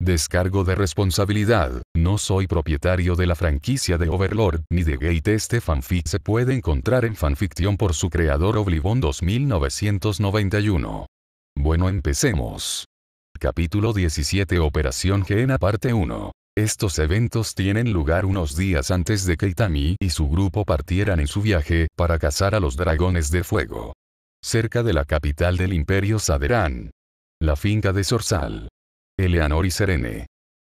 Descargo de responsabilidad, no soy propietario de la franquicia de Overlord ni de Gate. Este fanfic se puede encontrar en fanfiction por su creador Oblivon 2991. Bueno, empecemos. Capítulo 17 Operación Gehenna Parte 1. Estos eventos tienen lugar unos días antes de que Itami y su grupo partieran en su viaje para cazar a los dragones de fuego. Cerca de la capital del Imperio Saderan. La finca de Zorzal. Eleanor y Serene.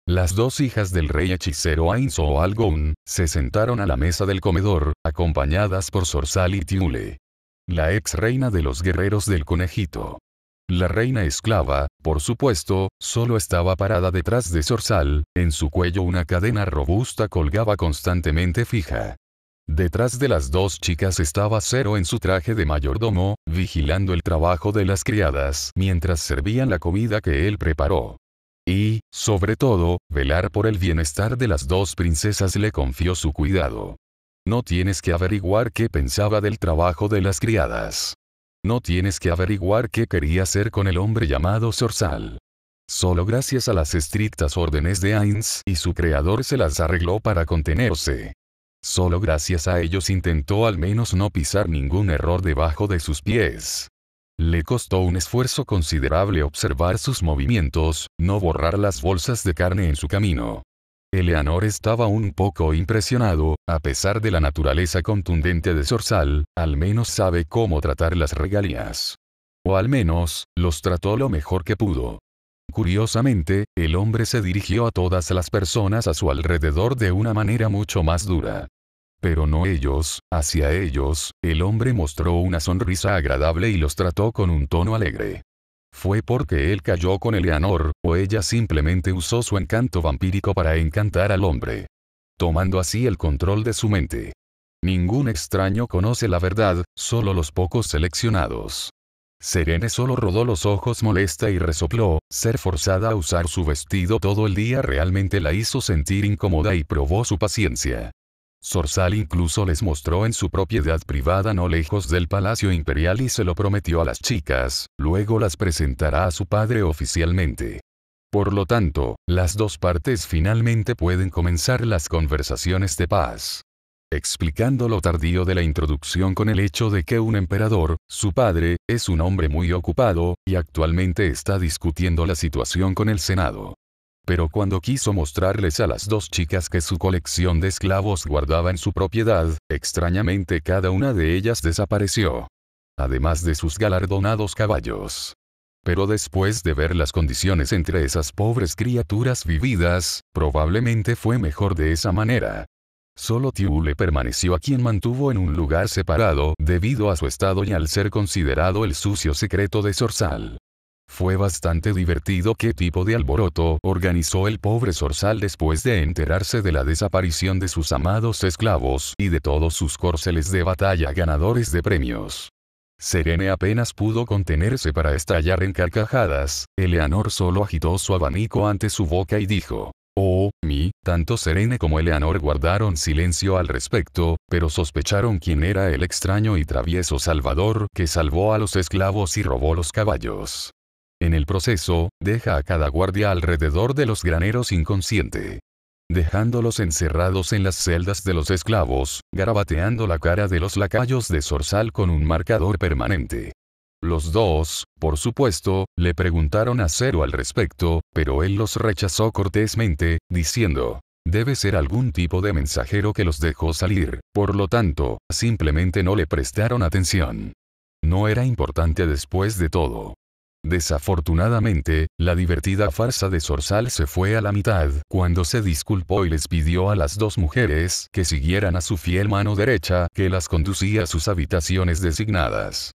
Las dos hijas del rey hechicero Ainz o Algoun, se sentaron a la mesa del comedor, acompañadas por Zorzal y Tiule. La ex reina de los guerreros del conejito. La reina esclava, por supuesto, solo estaba parada detrás de Zorzal, en su cuello una cadena robusta colgaba constantemente fija. Detrás de las dos chicas estaba Zero en su traje de mayordomo, vigilando el trabajo de las criadas mientras servían la comida que él preparó. Y, sobre todo, velar por el bienestar de las dos princesas le confió su cuidado. No tienes que averiguar qué pensaba del trabajo de las criadas. No tienes que averiguar qué quería hacer con el hombre llamado Zorzal. Solo gracias a las estrictas órdenes de Ainz y su creador se las arregló para contenerse. Solo gracias a ellos intentó al menos no pisar ningún error debajo de sus pies. Le costó un esfuerzo considerable observar sus movimientos, no borrar las bolsas de carne en su camino. Eleanor estaba un poco impresionado, a pesar de la naturaleza contundente de Zorzal, al menos sabe cómo tratar las regalías. O al menos, los trató lo mejor que pudo. Curiosamente, el hombre se dirigió a todas las personas a su alrededor de una manera mucho más dura. Pero no ellos, hacia ellos, el hombre mostró una sonrisa agradable y los trató con un tono alegre. ¿Fue porque él cayó con Eleanor, o ella simplemente usó su encanto vampírico para encantar al hombre? Tomando así el control de su mente. Ningún extraño conoce la verdad, solo los pocos seleccionados. Serene solo rodó los ojos molesta y resopló, ser forzada a usar su vestido todo el día realmente la hizo sentir incómoda y probó su paciencia. Zorzal incluso les mostró en su propiedad privada no lejos del Palacio Imperial y se lo prometió a las chicas, luego las presentará a su padre oficialmente. Por lo tanto, las dos partes finalmente pueden comenzar las conversaciones de paz. Explicando lo tardío de la introducción con el hecho de que un emperador, su padre, es un hombre muy ocupado, y actualmente está discutiendo la situación con el Senado. Pero cuando quiso mostrarles a las dos chicas que su colección de esclavos guardaba en su propiedad, extrañamente cada una de ellas desapareció. Además de sus galardonados caballos. Pero después de ver las condiciones entre esas pobres criaturas vividas, probablemente fue mejor de esa manera. Solo Tiule permaneció a quien mantuvo en un lugar separado debido a su estado y al ser considerado el sucio secreto de Zorzal. Fue bastante divertido qué tipo de alboroto organizó el pobre Zorzal después de enterarse de la desaparición de sus amados esclavos y de todos sus corceles de batalla ganadores de premios. Serene apenas pudo contenerse para estallar en carcajadas, Eleanor solo agitó su abanico ante su boca y dijo, «Oh, tanto Serene como Eleanor guardaron silencio al respecto, pero sospecharon quién era el extraño y travieso Salvador que salvó a los esclavos y robó los caballos. En el proceso, deja a cada guardia alrededor de los graneros inconsciente. Dejándolos encerrados en las celdas de los esclavos, garabateando la cara de los lacayos de Zorzal con un marcador permanente. Los dos, por supuesto, le preguntaron a Zero al respecto, pero él los rechazó cortésmente, diciendo, debe ser algún tipo de mensajero que los dejó salir, por lo tanto, simplemente no le prestaron atención. No era importante después de todo. Desafortunadamente, la divertida farsa de Zorzal se fue a la mitad cuando se disculpó y les pidió a las dos mujeres que siguieran a su fiel mano derecha que las conducía a sus habitaciones designadas.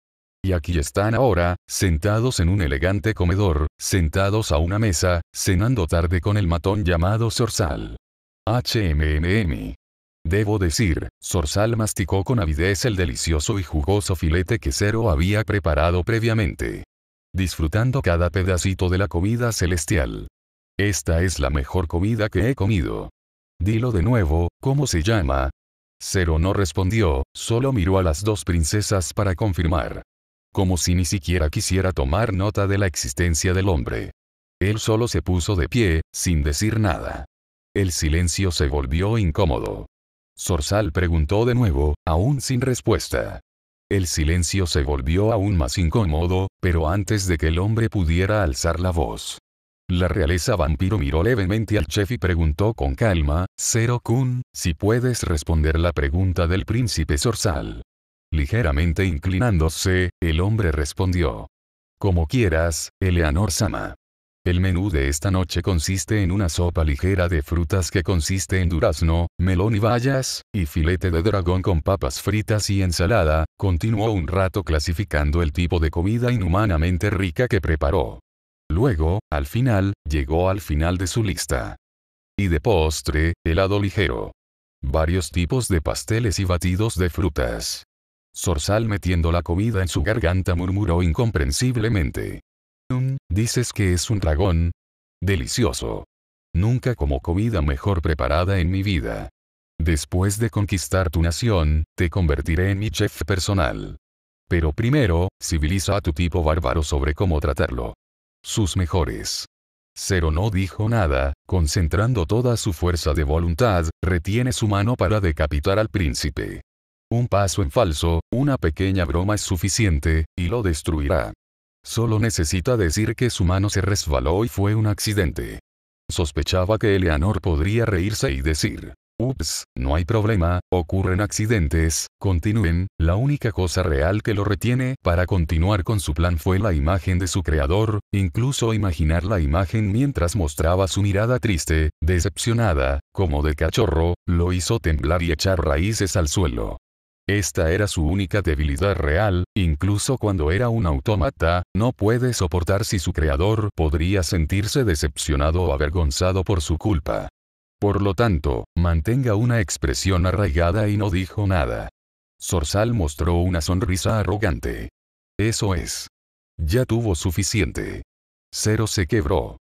Y aquí están ahora, sentados en un elegante comedor, sentados a una mesa, cenando tarde con el matón llamado Zorzal. Debo decir, Zorzal masticó con avidez el delicioso y jugoso filete que Zero había preparado previamente. Disfrutando cada pedacito de la comida celestial. Esta es la mejor comida que he comido. Dilo de nuevo, ¿cómo se llama? Zero no respondió, solo miró a las dos princesas para confirmar. Como si ni siquiera quisiera tomar nota de la existencia del hombre. Él solo se puso de pie, sin decir nada. El silencio se volvió incómodo. Zorzal preguntó de nuevo, aún sin respuesta. El silencio se volvió aún más incómodo, pero antes de que el hombre pudiera alzar la voz. La realeza vampiro miró levemente al chef y preguntó con calma, Zero-kun, si puedes responder la pregunta del príncipe Zorzal. Ligeramente inclinándose, el hombre respondió. Como quieras, Eleanor-sama. El menú de esta noche consiste en una sopa ligera de frutas que consiste en durazno, melón y bayas, y filete de dragón con papas fritas y ensalada, continuó un rato clasificando el tipo de comida inhumanamente rica que preparó. Luego, al final, llegó al final de su lista. Y de postre, helado ligero. Varios tipos de pasteles y batidos de frutas. Zorzal metiendo la comida en su garganta murmuró incomprensiblemente. ¿Dices que es un dragón? Delicioso. Nunca como comida mejor preparada en mi vida. Después de conquistar tu nación, te convertiré en mi chef personal. Pero primero, civiliza a tu tipo bárbaro sobre cómo tratarlo. Sus mejores. Zero no dijo nada, concentrando toda su fuerza de voluntad, retiene su mano para decapitar al príncipe. Un paso en falso, una pequeña broma es suficiente, y lo destruirá. Solo necesita decir que su mano se resbaló y fue un accidente. Sospechaba que Eleanor podría reírse y decir, ups, no hay problema, ocurren accidentes, continúen, la única cosa real que lo retiene para continuar con su plan fue la imagen de su creador, incluso imaginar la imagen mientras mostraba su mirada triste, decepcionada, como de cachorro, lo hizo temblar y echar raíces al suelo. Esta era su única debilidad real, incluso cuando era un autómata, no puede soportar si su creador podría sentirse decepcionado o avergonzado por su culpa. Por lo tanto, mantenga una expresión arraigada y no dijo nada. Zorzal mostró una sonrisa arrogante. Eso es. Ya tuvo suficiente. Zero se quebró.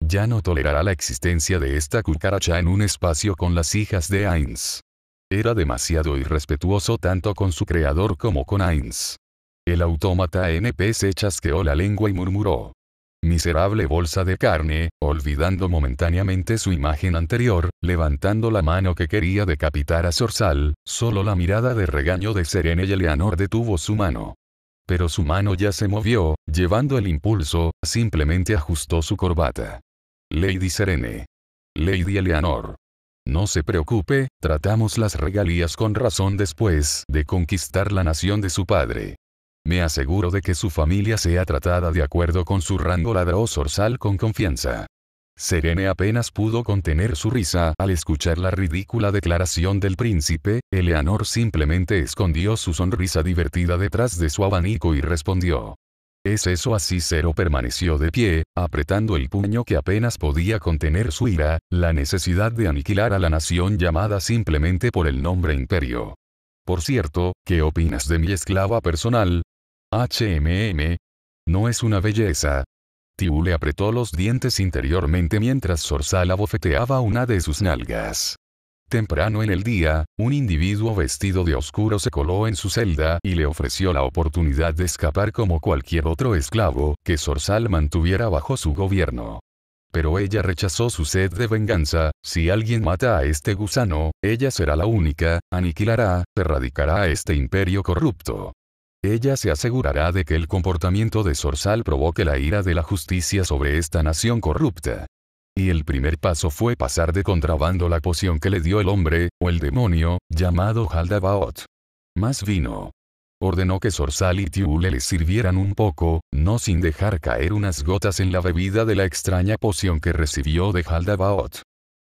Ya no tolerará la existencia de esta cucaracha en un espacio con las hijas de Ainz. Era demasiado irrespetuoso tanto con su creador como con Ainz. El autómata NP se chasqueó la lengua y murmuró. Miserable bolsa de carne, olvidando momentáneamente su imagen anterior, levantando la mano que quería decapitar a Zorzal, solo la mirada de regaño de Serene y Eleanor detuvo su mano. Pero su mano ya se movió, llevando el impulso, simplemente ajustó su corbata. Lady Serene. Lady Eleanor. No se preocupe, tratamos las regalías con razón después de conquistar la nación de su padre. Me aseguro de que su familia sea tratada de acuerdo con su rango, ladró Zorzal con confianza. Serene apenas pudo contener su risa al escuchar la ridícula declaración del príncipe, Eleanor simplemente escondió su sonrisa divertida detrás de su abanico y respondió. ¿Es eso así? Zero permaneció de pie, apretando el puño que apenas podía contener su ira, la necesidad de aniquilar a la nación llamada simplemente por el nombre imperio. Por cierto, ¿qué opinas de mi esclava personal? No es una belleza. Tiu le apretó los dientes interiormente mientras Zorzal abofeteaba una de sus nalgas. Temprano en el día, un individuo vestido de oscuro se coló en su celda y le ofreció la oportunidad de escapar como cualquier otro esclavo que Zorzal mantuviera bajo su gobierno. Pero ella rechazó su sed de venganza. Si alguien mata a este gusano, ella será la única, aniquilará, erradicará a este imperio corrupto. Ella se asegurará de que el comportamiento de Zorzal provoque la ira de la justicia sobre esta nación corrupta. Y el primer paso fue pasar de contrabando la poción que le dio el hombre, o el demonio, llamado Haldabaoth. Más vino. Ordenó que Zorzal y Tiule les sirvieran un poco, no sin dejar caer unas gotas en la bebida de la extraña poción que recibió de Haldabaoth.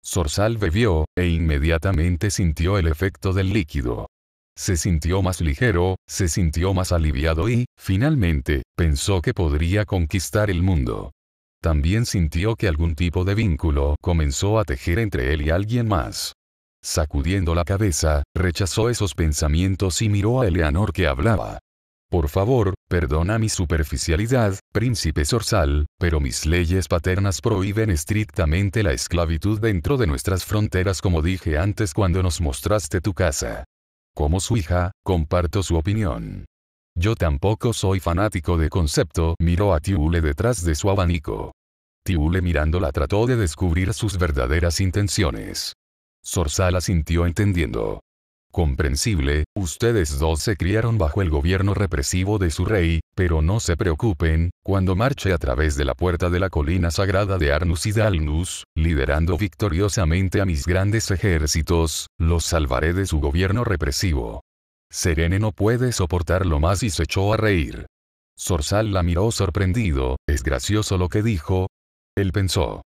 Zorzal bebió, e inmediatamente sintió el efecto del líquido. Se sintió más ligero, se sintió más aliviado y, finalmente, pensó que podría conquistar el mundo. También sintió que algún tipo de vínculo comenzó a tejer entre él y alguien más. Sacudiendo la cabeza, rechazó esos pensamientos y miró a Eleanor que hablaba. Por favor, perdona mi superficialidad, príncipe Zorzal, pero mis leyes paternas prohíben estrictamente la esclavitud dentro de nuestras fronteras, como dije antes cuando nos mostraste tu casa. Como su hija, comparto su opinión. Yo tampoco soy fanático de concepto, miró a Tiule detrás de su abanico. Tiule mirándola trató de descubrir sus verdaderas intenciones. Zorzal asintió entendiendo. Comprensible, ustedes dos se criaron bajo el gobierno represivo de su rey, pero no se preocupen, cuando marche a través de la puerta de la colina sagrada de Arnus y Dalnus, liderando victoriosamente a mis grandes ejércitos, los salvaré de su gobierno represivo. Serene no puede soportarlo más y se echó a reír. Zorzal la miró sorprendido, ¿es gracioso lo que dijo? Él pensó.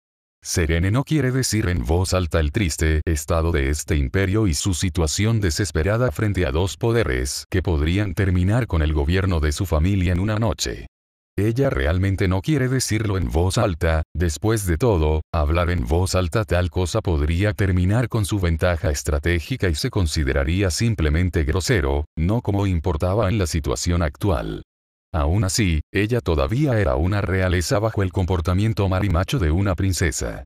Serene no quiere decir en voz alta el triste estado de este imperio y su situación desesperada frente a dos poderes que podrían terminar con el gobierno de su familia en una noche. Ella realmente no quiere decirlo en voz alta, después de todo, hablar en voz alta tal cosa podría terminar con su ventaja estratégica y se consideraría simplemente grosero, no como importaba en la situación actual. Aún así, ella todavía era una realeza bajo el comportamiento marimacho de una princesa.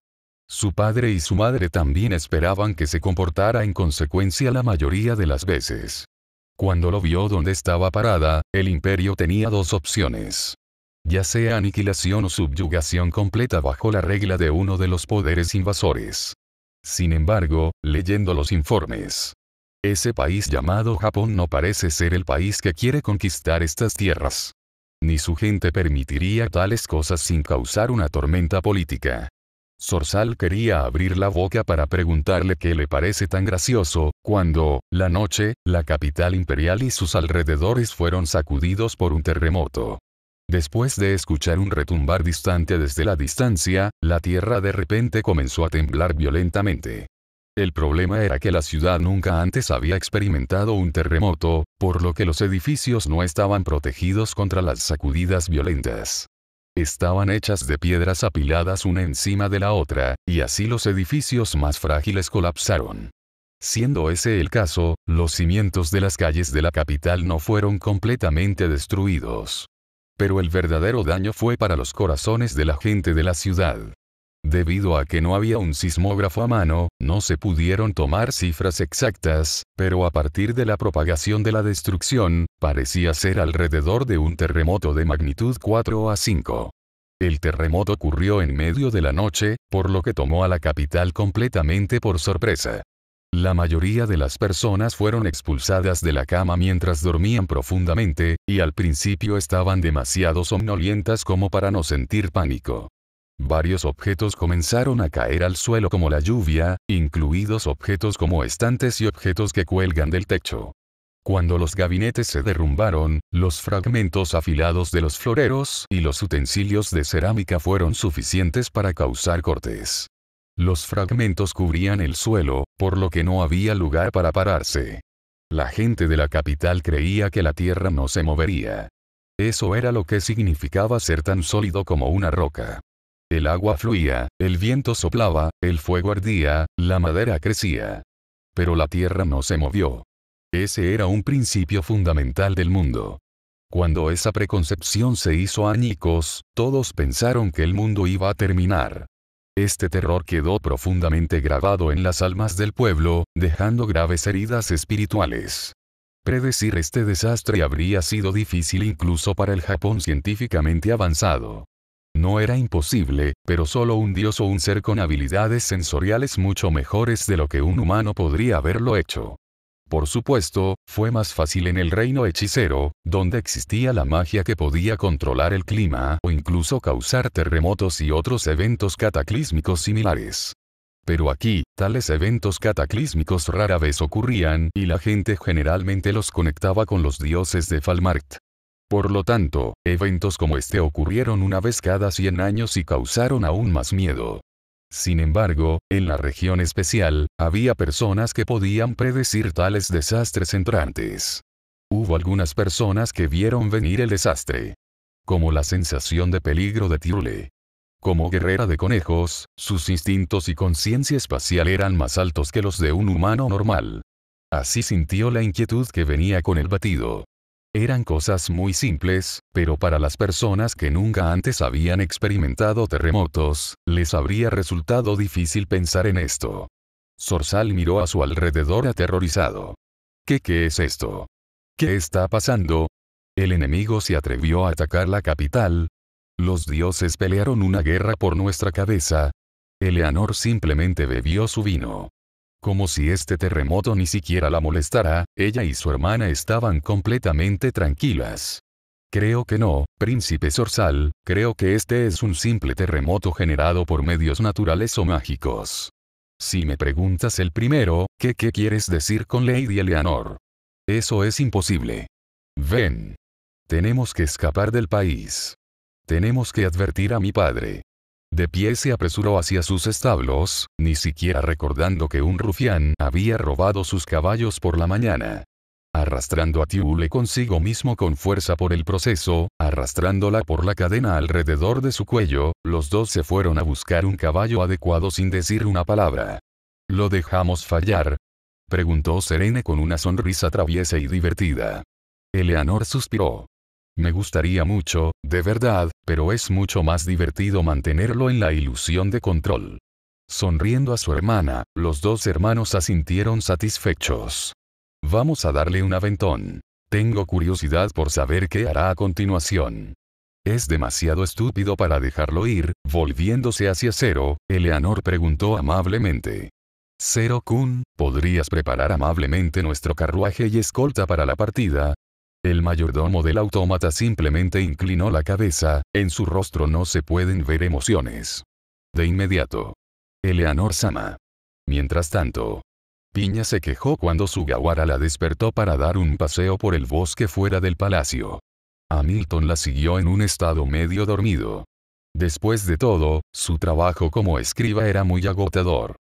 Su padre y su madre también esperaban que se comportara en consecuencia la mayoría de las veces. Cuando lo vio donde estaba parada, el imperio tenía dos opciones. Ya sea aniquilación o subyugación completa bajo la regla de uno de los poderes invasores. Sin embargo, leyendo los informes, ese país llamado Japón no parece ser el país que quiere conquistar estas tierras. Ni su gente permitiría tales cosas sin causar una tormenta política. Zorzal quería abrir la boca para preguntarle qué le parece tan gracioso, cuando, la noche, la capital imperial y sus alrededores fueron sacudidos por un terremoto. Después de escuchar un retumbar distante desde la distancia, la tierra de repente comenzó a temblar violentamente. El problema era que la ciudad nunca antes había experimentado un terremoto, por lo que los edificios no estaban protegidos contra las sacudidas violentas. Estaban hechas de piedras apiladas una encima de la otra, y así los edificios más frágiles colapsaron. Siendo ese el caso, los cimientos de las calles de la capital no fueron completamente destruidos. Pero el verdadero daño fue para los corazones de la gente de la ciudad. Debido a que no había un sismógrafo a mano, no se pudieron tomar cifras exactas, pero a partir de la propagación de la destrucción, parecía ser alrededor de un terremoto de magnitud 4 a 5. El terremoto ocurrió en medio de la noche, por lo que tomó a la capital completamente por sorpresa. La mayoría de las personas fueron expulsadas de la cama mientras dormían profundamente, y al principio estaban demasiado somnolientas como para no sentir pánico. Varios objetos comenzaron a caer al suelo como la lluvia, incluidos objetos como estantes y objetos que cuelgan del techo. Cuando los gabinetes se derrumbaron, los fragmentos afilados de los floreros y los utensilios de cerámica fueron suficientes para causar cortes. Los fragmentos cubrían el suelo, por lo que no había lugar para pararse. La gente de la capital creía que la tierra no se movería. Eso era lo que significaba ser tan sólido como una roca. El agua fluía, el viento soplaba, el fuego ardía, la madera crecía. Pero la tierra no se movió. Ese era un principio fundamental del mundo. Cuando esa preconcepción se hizo añicos, todos pensaron que el mundo iba a terminar. Este terror quedó profundamente grabado en las almas del pueblo, dejando graves heridas espirituales. Predecir este desastre habría sido difícil incluso para el Japón científicamente avanzado. No era imposible, pero solo un dios o un ser con habilidades sensoriales mucho mejores de lo que un humano podría haberlo hecho. Por supuesto, fue más fácil en el reino hechicero, donde existía la magia que podía controlar el clima o incluso causar terremotos y otros eventos cataclísmicos similares. Pero aquí, tales eventos cataclísmicos rara vez ocurrían y la gente generalmente los conectaba con los dioses de Falmart. Por lo tanto, eventos como este ocurrieron una vez cada 100 años y causaron aún más miedo. Sin embargo, en la región especial, había personas que podían predecir tales desastres entrantes. Hubo algunas personas que vieron venir el desastre. Como la sensación de peligro de Tiule. Como guerrera de conejos, sus instintos y conciencia espacial eran más altos que los de un humano normal. Así sintió la inquietud que venía con el batido. Eran cosas muy simples, pero para las personas que nunca antes habían experimentado terremotos, les habría resultado difícil pensar en esto. Zorzal miró a su alrededor aterrorizado. ¿Qué es esto? ¿Qué está pasando? ¿El enemigo se atrevió a atacar la capital? Los dioses pelearon una guerra por nuestra cabeza. Eleanor simplemente bebió su vino. Como si este terremoto ni siquiera la molestara, ella y su hermana estaban completamente tranquilas. Creo que no, príncipe Zorzal, creo que este es un simple terremoto generado por medios naturales o mágicos. Si me preguntas el primero, ¿qué quieres decir con Lady Eleanor? Eso es imposible. Ven. Tenemos que escapar del país. Tenemos que advertir a mi padre. De pie se apresuró hacia sus establos, ni siquiera recordando que un rufián había robado sus caballos por la mañana. Arrastrando a Tiule consigo mismo con fuerza por el proceso, arrastrándola por la cadena alrededor de su cuello, los dos se fueron a buscar un caballo adecuado sin decir una palabra. ¿Lo dejamos fallar?, preguntó Serene con una sonrisa traviesa y divertida. Eleanor suspiró. Me gustaría mucho, de verdad, pero es mucho más divertido mantenerlo en la ilusión de control. Sonriendo a su hermana, los dos hermanos asintieron satisfechos. Vamos a darle un aventón. Tengo curiosidad por saber qué hará a continuación. Es demasiado estúpido para dejarlo ir. Volviéndose hacia Zero, Eleanor preguntó amablemente. Zero-kun, ¿podrías preparar amablemente nuestro carruaje y escolta para la partida? El mayordomo del autómata simplemente inclinó la cabeza, en su rostro no se pueden ver emociones. De inmediato. Eleanor-sama. Mientras tanto, Piña se quejó cuando Sugawara la despertó para dar un paseo por el bosque fuera del palacio. Hamilton la siguió en un estado medio dormido. Después de todo, su trabajo como escriba era muy agotador.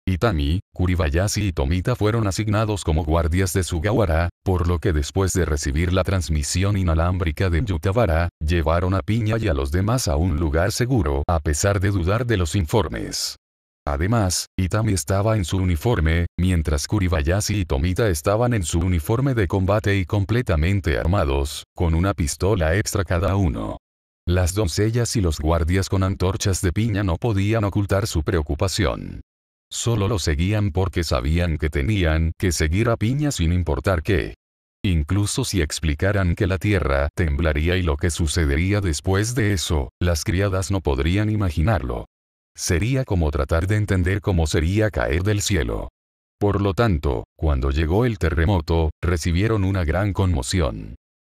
Itami, Kuribayashi y Tomita fueron asignados como guardias de Sugawara, por lo que después de recibir la transmisión inalámbrica de Yutawara, llevaron a Piña y a los demás a un lugar seguro, a pesar de dudar de los informes. Además, Itami estaba en su uniforme, mientras Kuribayashi y Tomita estaban en su uniforme de combate y completamente armados, con una pistola extra cada uno. Las doncellas y los guardias con antorchas de piña no podían ocultar su preocupación. Solo lo seguían porque sabían que tenían que seguir a Piña sin importar qué. Incluso si explicaran que la tierra temblaría y lo que sucedería después de eso, las criadas no podrían imaginarlo. Sería como tratar de entender cómo sería caer del cielo. Por lo tanto, cuando llegó el terremoto, recibieron una gran conmoción.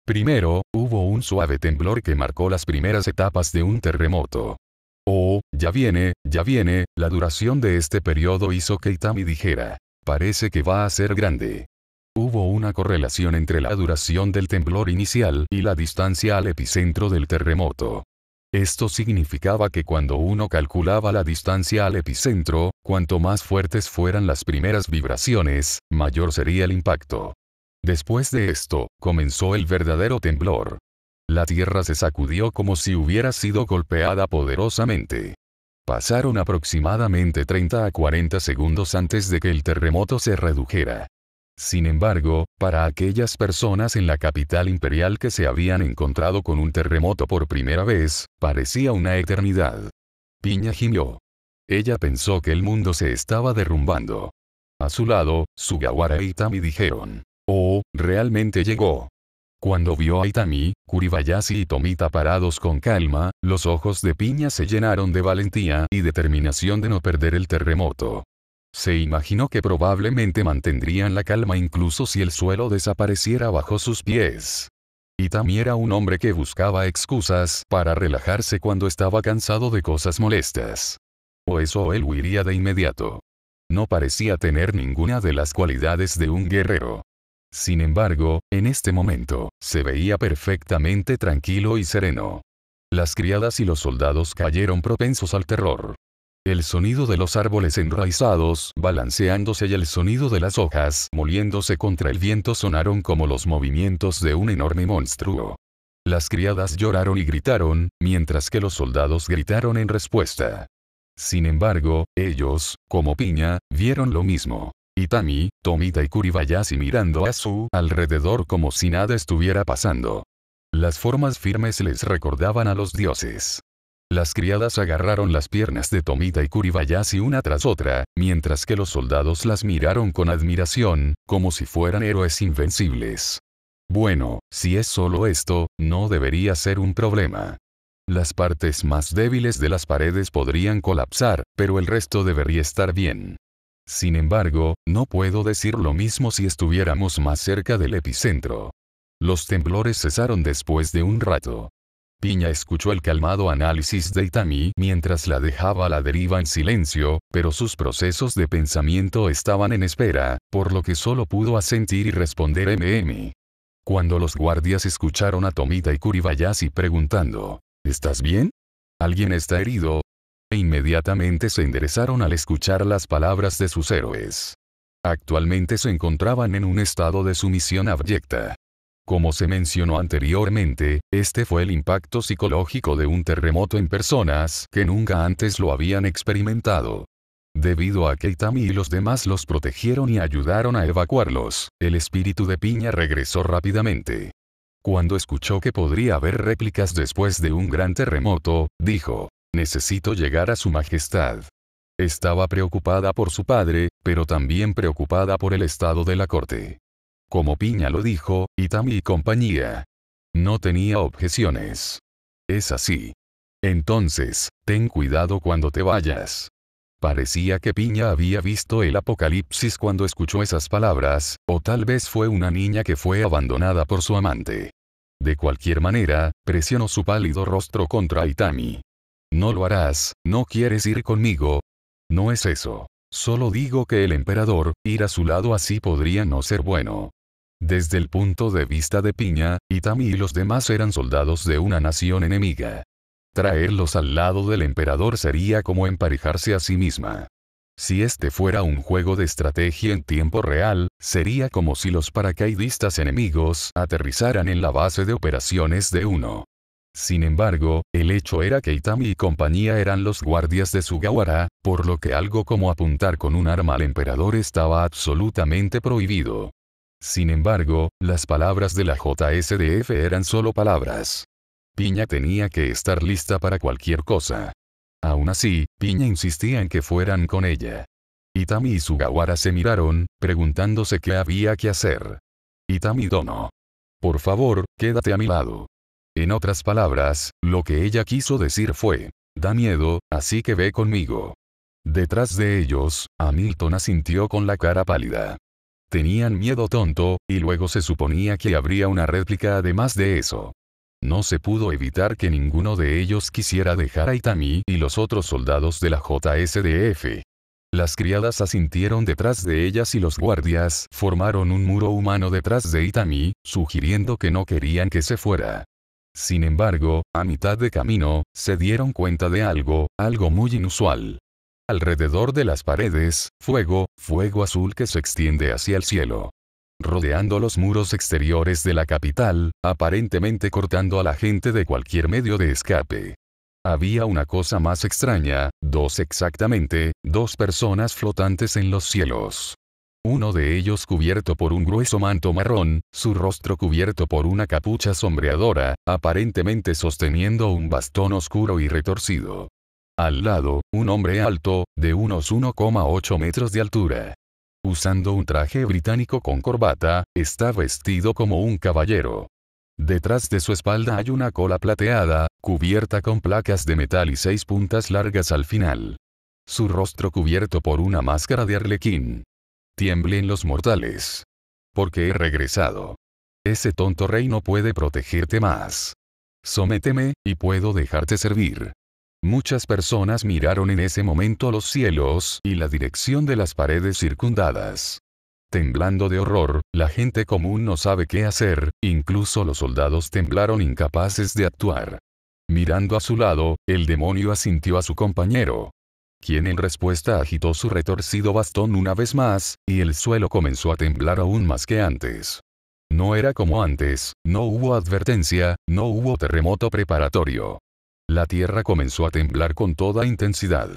Primero, hubo un suave temblor que marcó las primeras etapas de un terremoto. Oh, ya viene, la duración de este periodo hizo que Itami dijera. Parece que va a ser grande. Hubo una correlación entre la duración del temblor inicial y la distancia al epicentro del terremoto. Esto significaba que cuando uno calculaba la distancia al epicentro, cuanto más fuertes fueran las primeras vibraciones, mayor sería el impacto. Después de esto, comenzó el verdadero temblor. La tierra se sacudió como si hubiera sido golpeada poderosamente. Pasaron aproximadamente 30 a 40 segundos antes de que el terremoto se redujera. Sin embargo, para aquellas personas en la capital imperial que se habían encontrado con un terremoto por primera vez, parecía una eternidad. Piña gimió. Ella pensó que el mundo se estaba derrumbando. A su lado, Sugawara e Itami dijeron, «Oh, realmente llegó». Cuando vio a Itami, Kuribayashi y Tomita parados con calma, los ojos de Piña se llenaron de valentía y determinación de no perder el terremoto. Se imaginó que probablemente mantendrían la calma incluso si el suelo desapareciera bajo sus pies. Itami era un hombre que buscaba excusas para relajarse cuando estaba cansado de cosas molestas. O eso él huiría de inmediato. No parecía tener ninguna de las cualidades de un guerrero. Sin embargo, en este momento, se veía perfectamente tranquilo y sereno. Las criadas y los soldados cayeron propensos al terror. El sonido de los árboles enraizados balanceándose y el sonido de las hojas moliéndose contra el viento sonaron como los movimientos de un enorme monstruo. Las criadas lloraron y gritaron, mientras que los soldados gritaron en respuesta. Sin embargo, ellos, como Piña, vieron lo mismo. Itami, Tomita y Kuribayashi mirando a su alrededor como si nada estuviera pasando. Las formas firmes les recordaban a los dioses. Las criadas agarraron las piernas de Tomita y Kuribayashi una tras otra, mientras que los soldados las miraron con admiración, como si fueran héroes invencibles. Bueno, si es solo esto, no debería ser un problema. Las partes más débiles de las paredes podrían colapsar, pero el resto debería estar bien. Sin embargo, no puedo decir lo mismo si estuviéramos más cerca del epicentro. Los temblores cesaron después de un rato. Piña escuchó el calmado análisis de Itami mientras la dejaba a la deriva en silencio, pero sus procesos de pensamiento estaban en espera, por lo que solo pudo asentir y responder Cuando los guardias escucharon a Tomita y Kuribayashi preguntando, ¿estás bien? ¿Alguien está herido? E inmediatamente se enderezaron al escuchar las palabras de sus héroes. Actualmente se encontraban en un estado de sumisión abyecta. Como se mencionó anteriormente, este fue el impacto psicológico de un terremoto en personas que nunca antes lo habían experimentado. Debido a que Itami y los demás los protegieron y ayudaron a evacuarlos, el espíritu de Piña regresó rápidamente. Cuando escuchó que podría haber réplicas después de un gran terremoto, dijo, necesito llegar a su majestad. Estaba preocupada por su padre, pero también preocupada por el estado de la corte. Como Piña lo dijo, Itami y compañía. No tenía objeciones. Es así. Entonces, ten cuidado cuando te vayas. Parecía que Piña había visto el apocalipsis cuando escuchó esas palabras, o tal vez fue una niña que fue abandonada por su amante. De cualquier manera, presionó su pálido rostro contra Itami. No lo harás, ¿no quieres ir conmigo? No es eso. Solo digo que el emperador, ir a su lado así podría no ser bueno. Desde el punto de vista de Piña, Itami y los demás eran soldados de una nación enemiga. Traerlos al lado del emperador sería como emparejarse a sí misma. Si este fuera un juego de estrategia en tiempo real, sería como si los paracaidistas enemigos aterrizaran en la base de operaciones de uno. Sin embargo, el hecho era que Itami y compañía eran los guardias de Sugawara, por lo que algo como apuntar con un arma al emperador estaba absolutamente prohibido. Sin embargo, las palabras de la JSDF eran solo palabras. Piña tenía que estar lista para cualquier cosa. Aún así, Piña insistía en que fueran con ella. Itami y Sugawara se miraron, preguntándose qué había que hacer. Itami Dono. Por favor, quédate a mi lado. En otras palabras, lo que ella quiso decir fue, da miedo, así que ve conmigo. Detrás de ellos, Hamilton asintió con la cara pálida. Tenían miedo tonto, y luego se suponía que habría una réplica además de eso. No se pudo evitar que ninguno de ellos quisiera dejar a Itami y los otros soldados de la JSDF. Las criadas asintieron detrás de ellas y los guardias formaron un muro humano detrás de Itami, sugiriendo que no querían que se fuera. Sin embargo, a mitad de camino, se dieron cuenta de algo muy inusual. Alrededor de las paredes, fuego azul que se extiende hacia el cielo. Rodeando los muros exteriores de la capital, aparentemente cortando a la gente de cualquier medio de escape. Había una cosa más extraña, dos personas flotantes en los cielos. Uno de ellos cubierto por un grueso manto marrón, su rostro cubierto por una capucha sombreadora, aparentemente sosteniendo un bastón oscuro y retorcido. Al lado, un hombre alto, de unos 1,8 metros de altura. Usando un traje británico con corbata, está vestido como un caballero. Detrás de su espalda hay una cola plateada, cubierta con placas de metal y 6 puntas largas al final. Su rostro cubierto por una máscara de arlequín. Tiemblen los mortales. Porque he regresado. Ese tonto rey no puede protegerte más. Sométeme, y puedo dejarte servir. Muchas personas miraron en ese momento los cielos y la dirección de las paredes circundadas. Temblando de horror, la gente común no sabe qué hacer, incluso los soldados temblaron incapaces de actuar. Mirando a su lado, el demonio asintió a su compañero, quien en respuesta agitó su retorcido bastón una vez más, y el suelo comenzó a temblar aún más que antes. No era como antes, no hubo advertencia, no hubo terremoto preparatorio. La tierra comenzó a temblar con toda intensidad.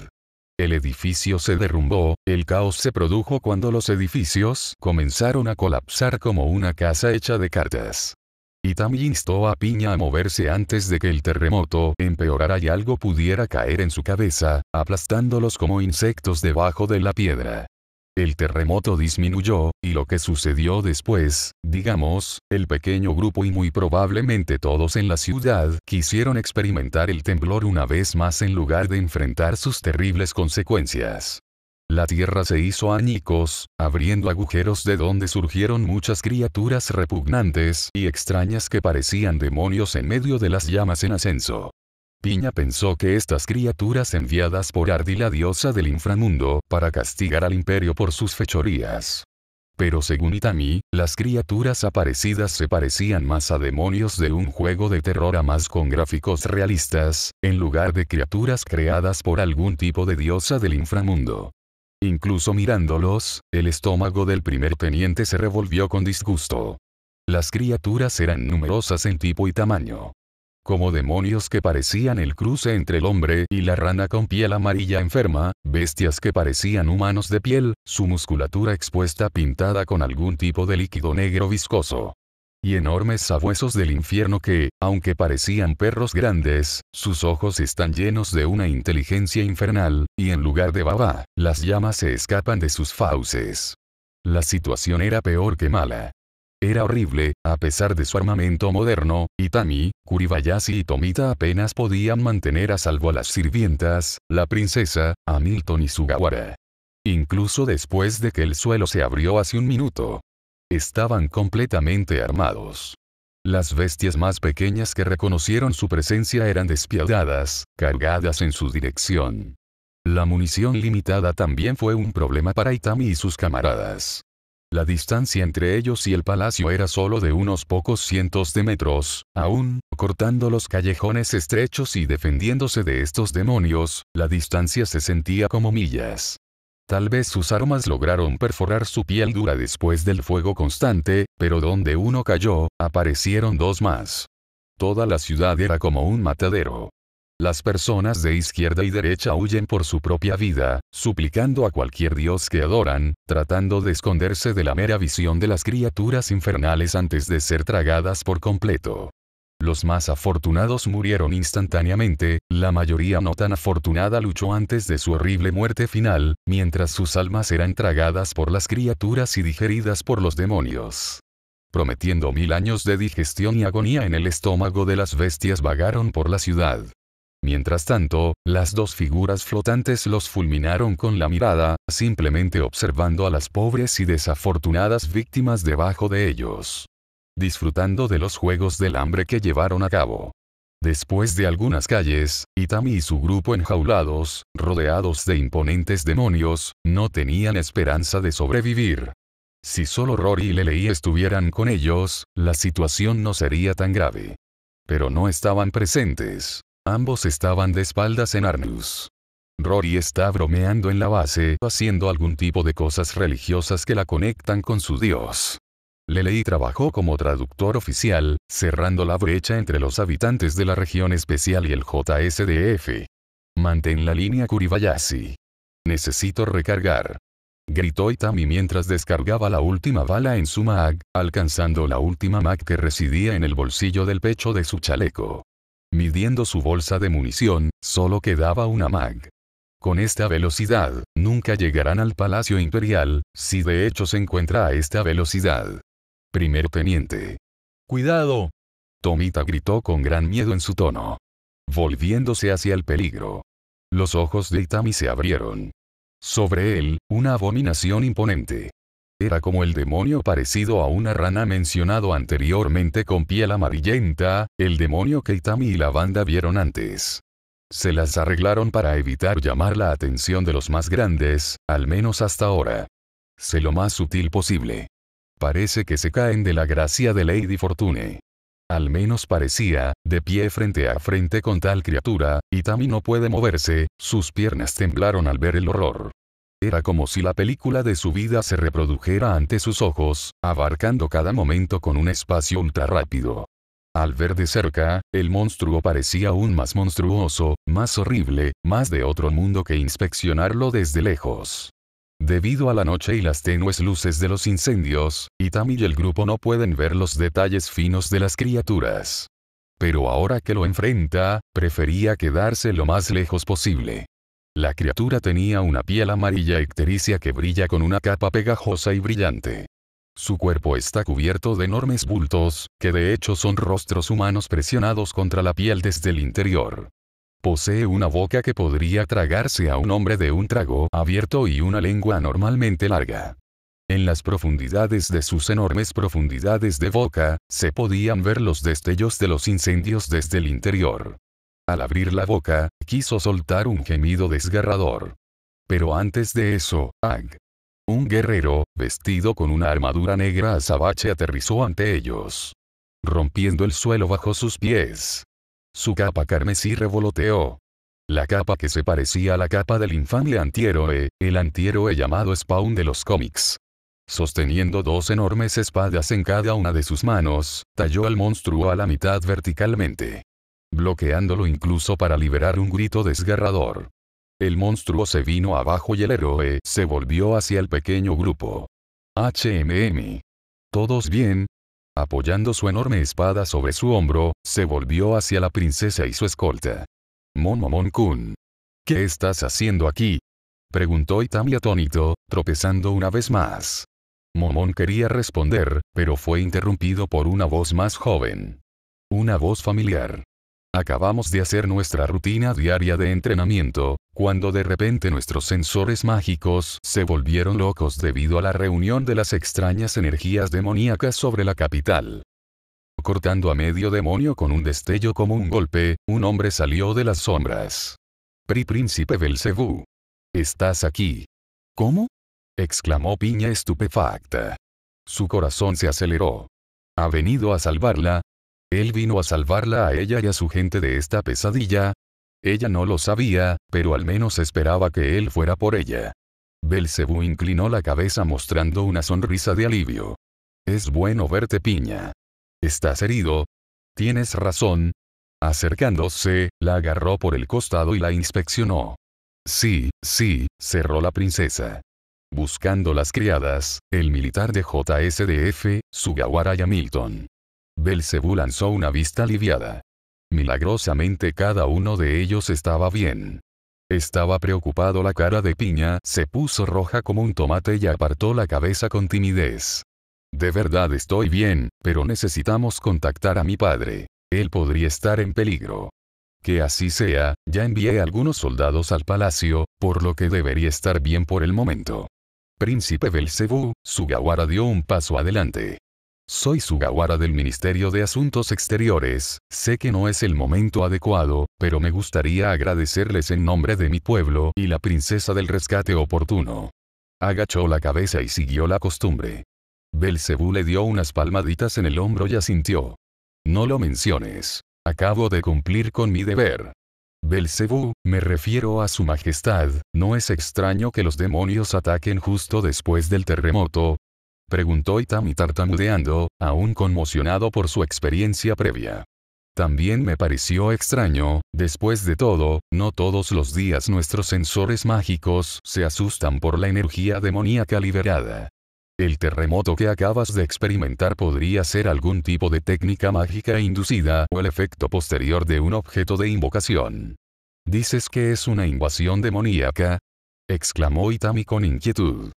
El edificio se derrumbó, el caos se produjo cuando los edificios comenzaron a colapsar como una casa hecha de cartas. Itami instó a Piña a moverse antes de que el terremoto empeorara y algo pudiera caer en su cabeza, aplastándolos como insectos debajo de la piedra. El terremoto disminuyó, y lo que sucedió después, digamos, el pequeño grupo y muy probablemente todos en la ciudad quisieron experimentar el temblor una vez más en lugar de enfrentar sus terribles consecuencias. La tierra se hizo añicos, abriendo agujeros de donde surgieron muchas criaturas repugnantes y extrañas que parecían demonios en medio de las llamas en ascenso. Piña pensó que estas criaturas enviadas por Ardi, la diosa del inframundo, para castigar al imperio por sus fechorías. Pero según Itami, las criaturas aparecidas se parecían más a demonios de un juego de terror a más con gráficos realistas, en lugar de criaturas creadas por algún tipo de diosa del inframundo. Incluso mirándolos, el estómago del primer teniente se revolvió con disgusto. Las criaturas eran numerosas en tipo y tamaño. Como demonios que parecían el cruce entre el hombre y la rana con piel amarilla enferma, bestias que parecían humanos de piel, su musculatura expuesta pintada con algún tipo de líquido negro viscoso. Y enormes sabuesos del infierno que, aunque parecían perros grandes, sus ojos están llenos de una inteligencia infernal, y en lugar de baba, las llamas se escapan de sus fauces. La situación era peor que mala. Era horrible, a pesar de su armamento moderno, Itami, Kuribayashi y Tomita apenas podían mantener a salvo a las sirvientas, la princesa, Hamilton y Sugawara. Incluso después de que el suelo se abrió hace un minuto. Estaban completamente armados. Las bestias más pequeñas que reconocieron su presencia eran despiadadas, cargadas en su dirección. La munición limitada también fue un problema para Itami y sus camaradas. La distancia entre ellos y el palacio era solo de unos pocos cientos de metros, aún, cortando los callejones estrechos y defendiéndose de estos demonios, la distancia se sentía como millas. Tal vez sus armas lograron perforar su piel dura después del fuego constante, pero donde uno cayó, aparecieron dos más. Toda la ciudad era como un matadero. Las personas de izquierda y derecha huyen por su propia vida, suplicando a cualquier dios que adoran, tratando de esconderse de la mera visión de las criaturas infernales antes de ser tragadas por completo. Los más afortunados murieron instantáneamente, la mayoría no tan afortunada luchó antes de su horrible muerte final, mientras sus almas eran tragadas por las criaturas y digeridas por los demonios. Prometiendo 1000 años de digestión y agonía en el estómago de las bestias vagaron por la ciudad. Mientras tanto, las dos figuras flotantes los fulminaron con la mirada, simplemente observando a las pobres y desafortunadas víctimas debajo de ellos. Disfrutando de los juegos del hambre que llevaron a cabo. Después de algunas calles, Itami y su grupo enjaulados, rodeados de imponentes demonios, no tenían esperanza de sobrevivir. Si solo Rory y Lelei estuvieran con ellos, la situación no sería tan grave. Pero no estaban presentes. Ambos estaban de espaldas en Arnus. Rory está bromeando en la base, haciendo algún tipo de cosas religiosas que la conectan con su dios. Lelei trabajó como traductor oficial, cerrando la brecha entre los habitantes de la región especial y el JSDF. Mantén la línea Kuribayashi. Necesito recargar. Gritó Itami mientras descargaba la última bala en su mag, alcanzando la última mag que residía en el bolsillo del pecho de su chaleco. Midiendo su bolsa de munición, solo quedaba una mag. Con esta velocidad, nunca llegarán al Palacio Imperial, si de hecho se encuentra a esta velocidad. Primer teniente. ¡Cuidado! Tomita gritó con gran miedo en su tono. Volviéndose hacia el peligro. Los ojos de Itami se abrieron. Sobre él, una abominación imponente. Era como el demonio parecido a una rana mencionado anteriormente con piel amarillenta, el demonio que Itami y la banda vieron antes. Se las arreglaron para evitar llamar la atención de los más grandes, al menos hasta ahora. Sé lo más sutil posible. Parece que se caen de la gracia de Lady Fortune. Al menos parecía, de pie frente a frente con tal criatura, Itami no puede moverse, sus piernas temblaron al ver el horror. Era como si la película de su vida se reprodujera ante sus ojos, abarcando cada momento con un espacio ultra rápido. Al ver de cerca, el monstruo parecía aún más monstruoso, más horrible, más de otro mundo que inspeccionarlo desde lejos. Debido a la noche y las tenues luces de los incendios, Itami y el grupo no pueden ver los detalles finos de las criaturas. Pero ahora que lo enfrenta, prefería quedarse lo más lejos posible. La criatura tenía una piel amarilla ictericia que brilla con una capa pegajosa y brillante. Su cuerpo está cubierto de enormes bultos, que de hecho son rostros humanos presionados contra la piel desde el interior. Posee una boca que podría tragarse a un hombre de un trago abierto y una lengua anormalmente larga. En las profundidades de sus enormes profundidades de boca, se podían ver los destellos de los incendios desde el interior. Al abrir la boca, quiso soltar un gemido desgarrador. Pero antes de eso, Ag, un guerrero, vestido con una armadura negra azabache, aterrizó ante ellos, rompiendo el suelo bajo sus pies. Su capa carmesí revoloteó. La capa que se parecía a la capa del infame antihéroe, el antihéroe llamado Spawn de los cómics. Sosteniendo dos enormes espadas en cada una de sus manos, talló al monstruo a la mitad verticalmente, bloqueándolo incluso para liberar un grito desgarrador. El monstruo se vino abajo y el héroe se volvió hacia el pequeño grupo. ¿Todos bien? Apoyando su enorme espada sobre su hombro, se volvió hacia la princesa y su escolta. Momomon-kun. ¿Qué estás haciendo aquí? Preguntó Itami atónito, tropezando una vez más. Momon quería responder, pero fue interrumpido por una voz más joven. Una voz familiar. Acabamos de hacer nuestra rutina diaria de entrenamiento, cuando de repente nuestros sensores mágicos se volvieron locos debido a la reunión de las extrañas energías demoníacas sobre la capital. Cortando a medio demonio con un destello como un golpe, un hombre salió de las sombras. Príncipe Belcebú. ¿Estás aquí? ¿Cómo? Exclamó Piña estupefacta. Su corazón se aceleró. ¿Ha venido a salvarla? ¿Él vino a salvarla a ella y a su gente de esta pesadilla? Ella no lo sabía, pero al menos esperaba que él fuera por ella. Belcebú inclinó la cabeza mostrando una sonrisa de alivio. Es bueno verte, Piña. ¿Estás herido? Tienes razón. Acercándose, la agarró por el costado y la inspeccionó. Sí, cerró la princesa. Buscando las criadas, el militar de JSDF, Sugawara y Hamilton. Belcebú lanzó una vista aliviada. Milagrosamente cada uno de ellos estaba bien. Estaba preocupado. La cara de Piña se puso roja como un tomate y apartó la cabeza con timidez. De verdad estoy bien, pero necesitamos contactar a mi padre. Él podría estar en peligro. Que así sea, ya envié algunos soldados al palacio, por lo que debería estar bien por el momento. Príncipe Belcebú, Sugawara dio un paso adelante. Soy Sugawara del Ministerio de Asuntos Exteriores, sé que no es el momento adecuado, pero me gustaría agradecerles en nombre de mi pueblo y la princesa del rescate oportuno. Agachó la cabeza y siguió la costumbre. Belcebú le dio unas palmaditas en el hombro y asintió. No lo menciones. Acabo de cumplir con mi deber. Belcebú, me refiero a su majestad, ¿no es extraño que los demonios ataquen justo después del terremoto? Preguntó Itami tartamudeando, aún conmocionado por su experiencia previa. También me pareció extraño, después de todo, no todos los días nuestros sensores mágicos se asustan por la energía demoníaca liberada. El terremoto que acabas de experimentar podría ser algún tipo de técnica mágica inducida o el efecto posterior de un objeto de invocación. ¿Dices que es una invasión demoníaca? Exclamó Itami con inquietud.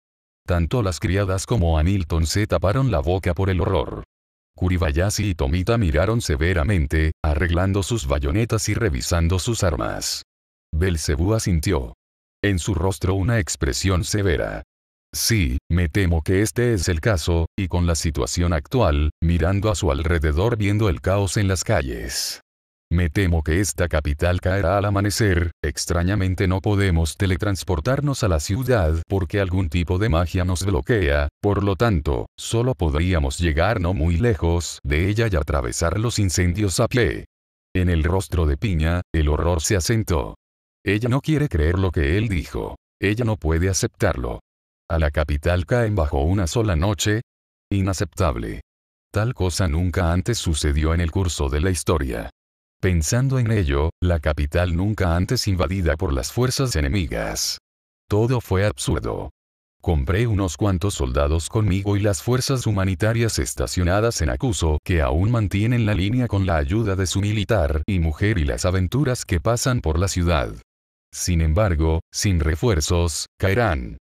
Tanto las criadas como Hamilton se taparon la boca por el horror. Kuribayashi y Tomita miraron severamente, arreglando sus bayonetas y revisando sus armas. Belcebú asintió. En su rostro una expresión severa. Sí, me temo que este es el caso, y con la situación actual, mirando a su alrededor viendo el caos en las calles. Me temo que esta capital caerá al amanecer. Extrañamente no podemos teletransportarnos a la ciudad porque algún tipo de magia nos bloquea, por lo tanto, solo podríamos llegar no muy lejos de ella y atravesar los incendios a pie. En el rostro de Piña, el horror se asentó. Ella no quiere creer lo que él dijo. Ella no puede aceptarlo. ¿A la capital caen bajo una sola noche? Inaceptable. Tal cosa nunca antes sucedió en el curso de la historia. Pensando en ello, la capital nunca antes invadida por las fuerzas enemigas. Todo fue absurdo. Compré unos cuantos soldados conmigo y las fuerzas humanitarias estacionadas en Akuso que aún mantienen la línea con la ayuda de su militar y mujer y las aventuras que pasan por la ciudad. Sin embargo, sin refuerzos, caerán.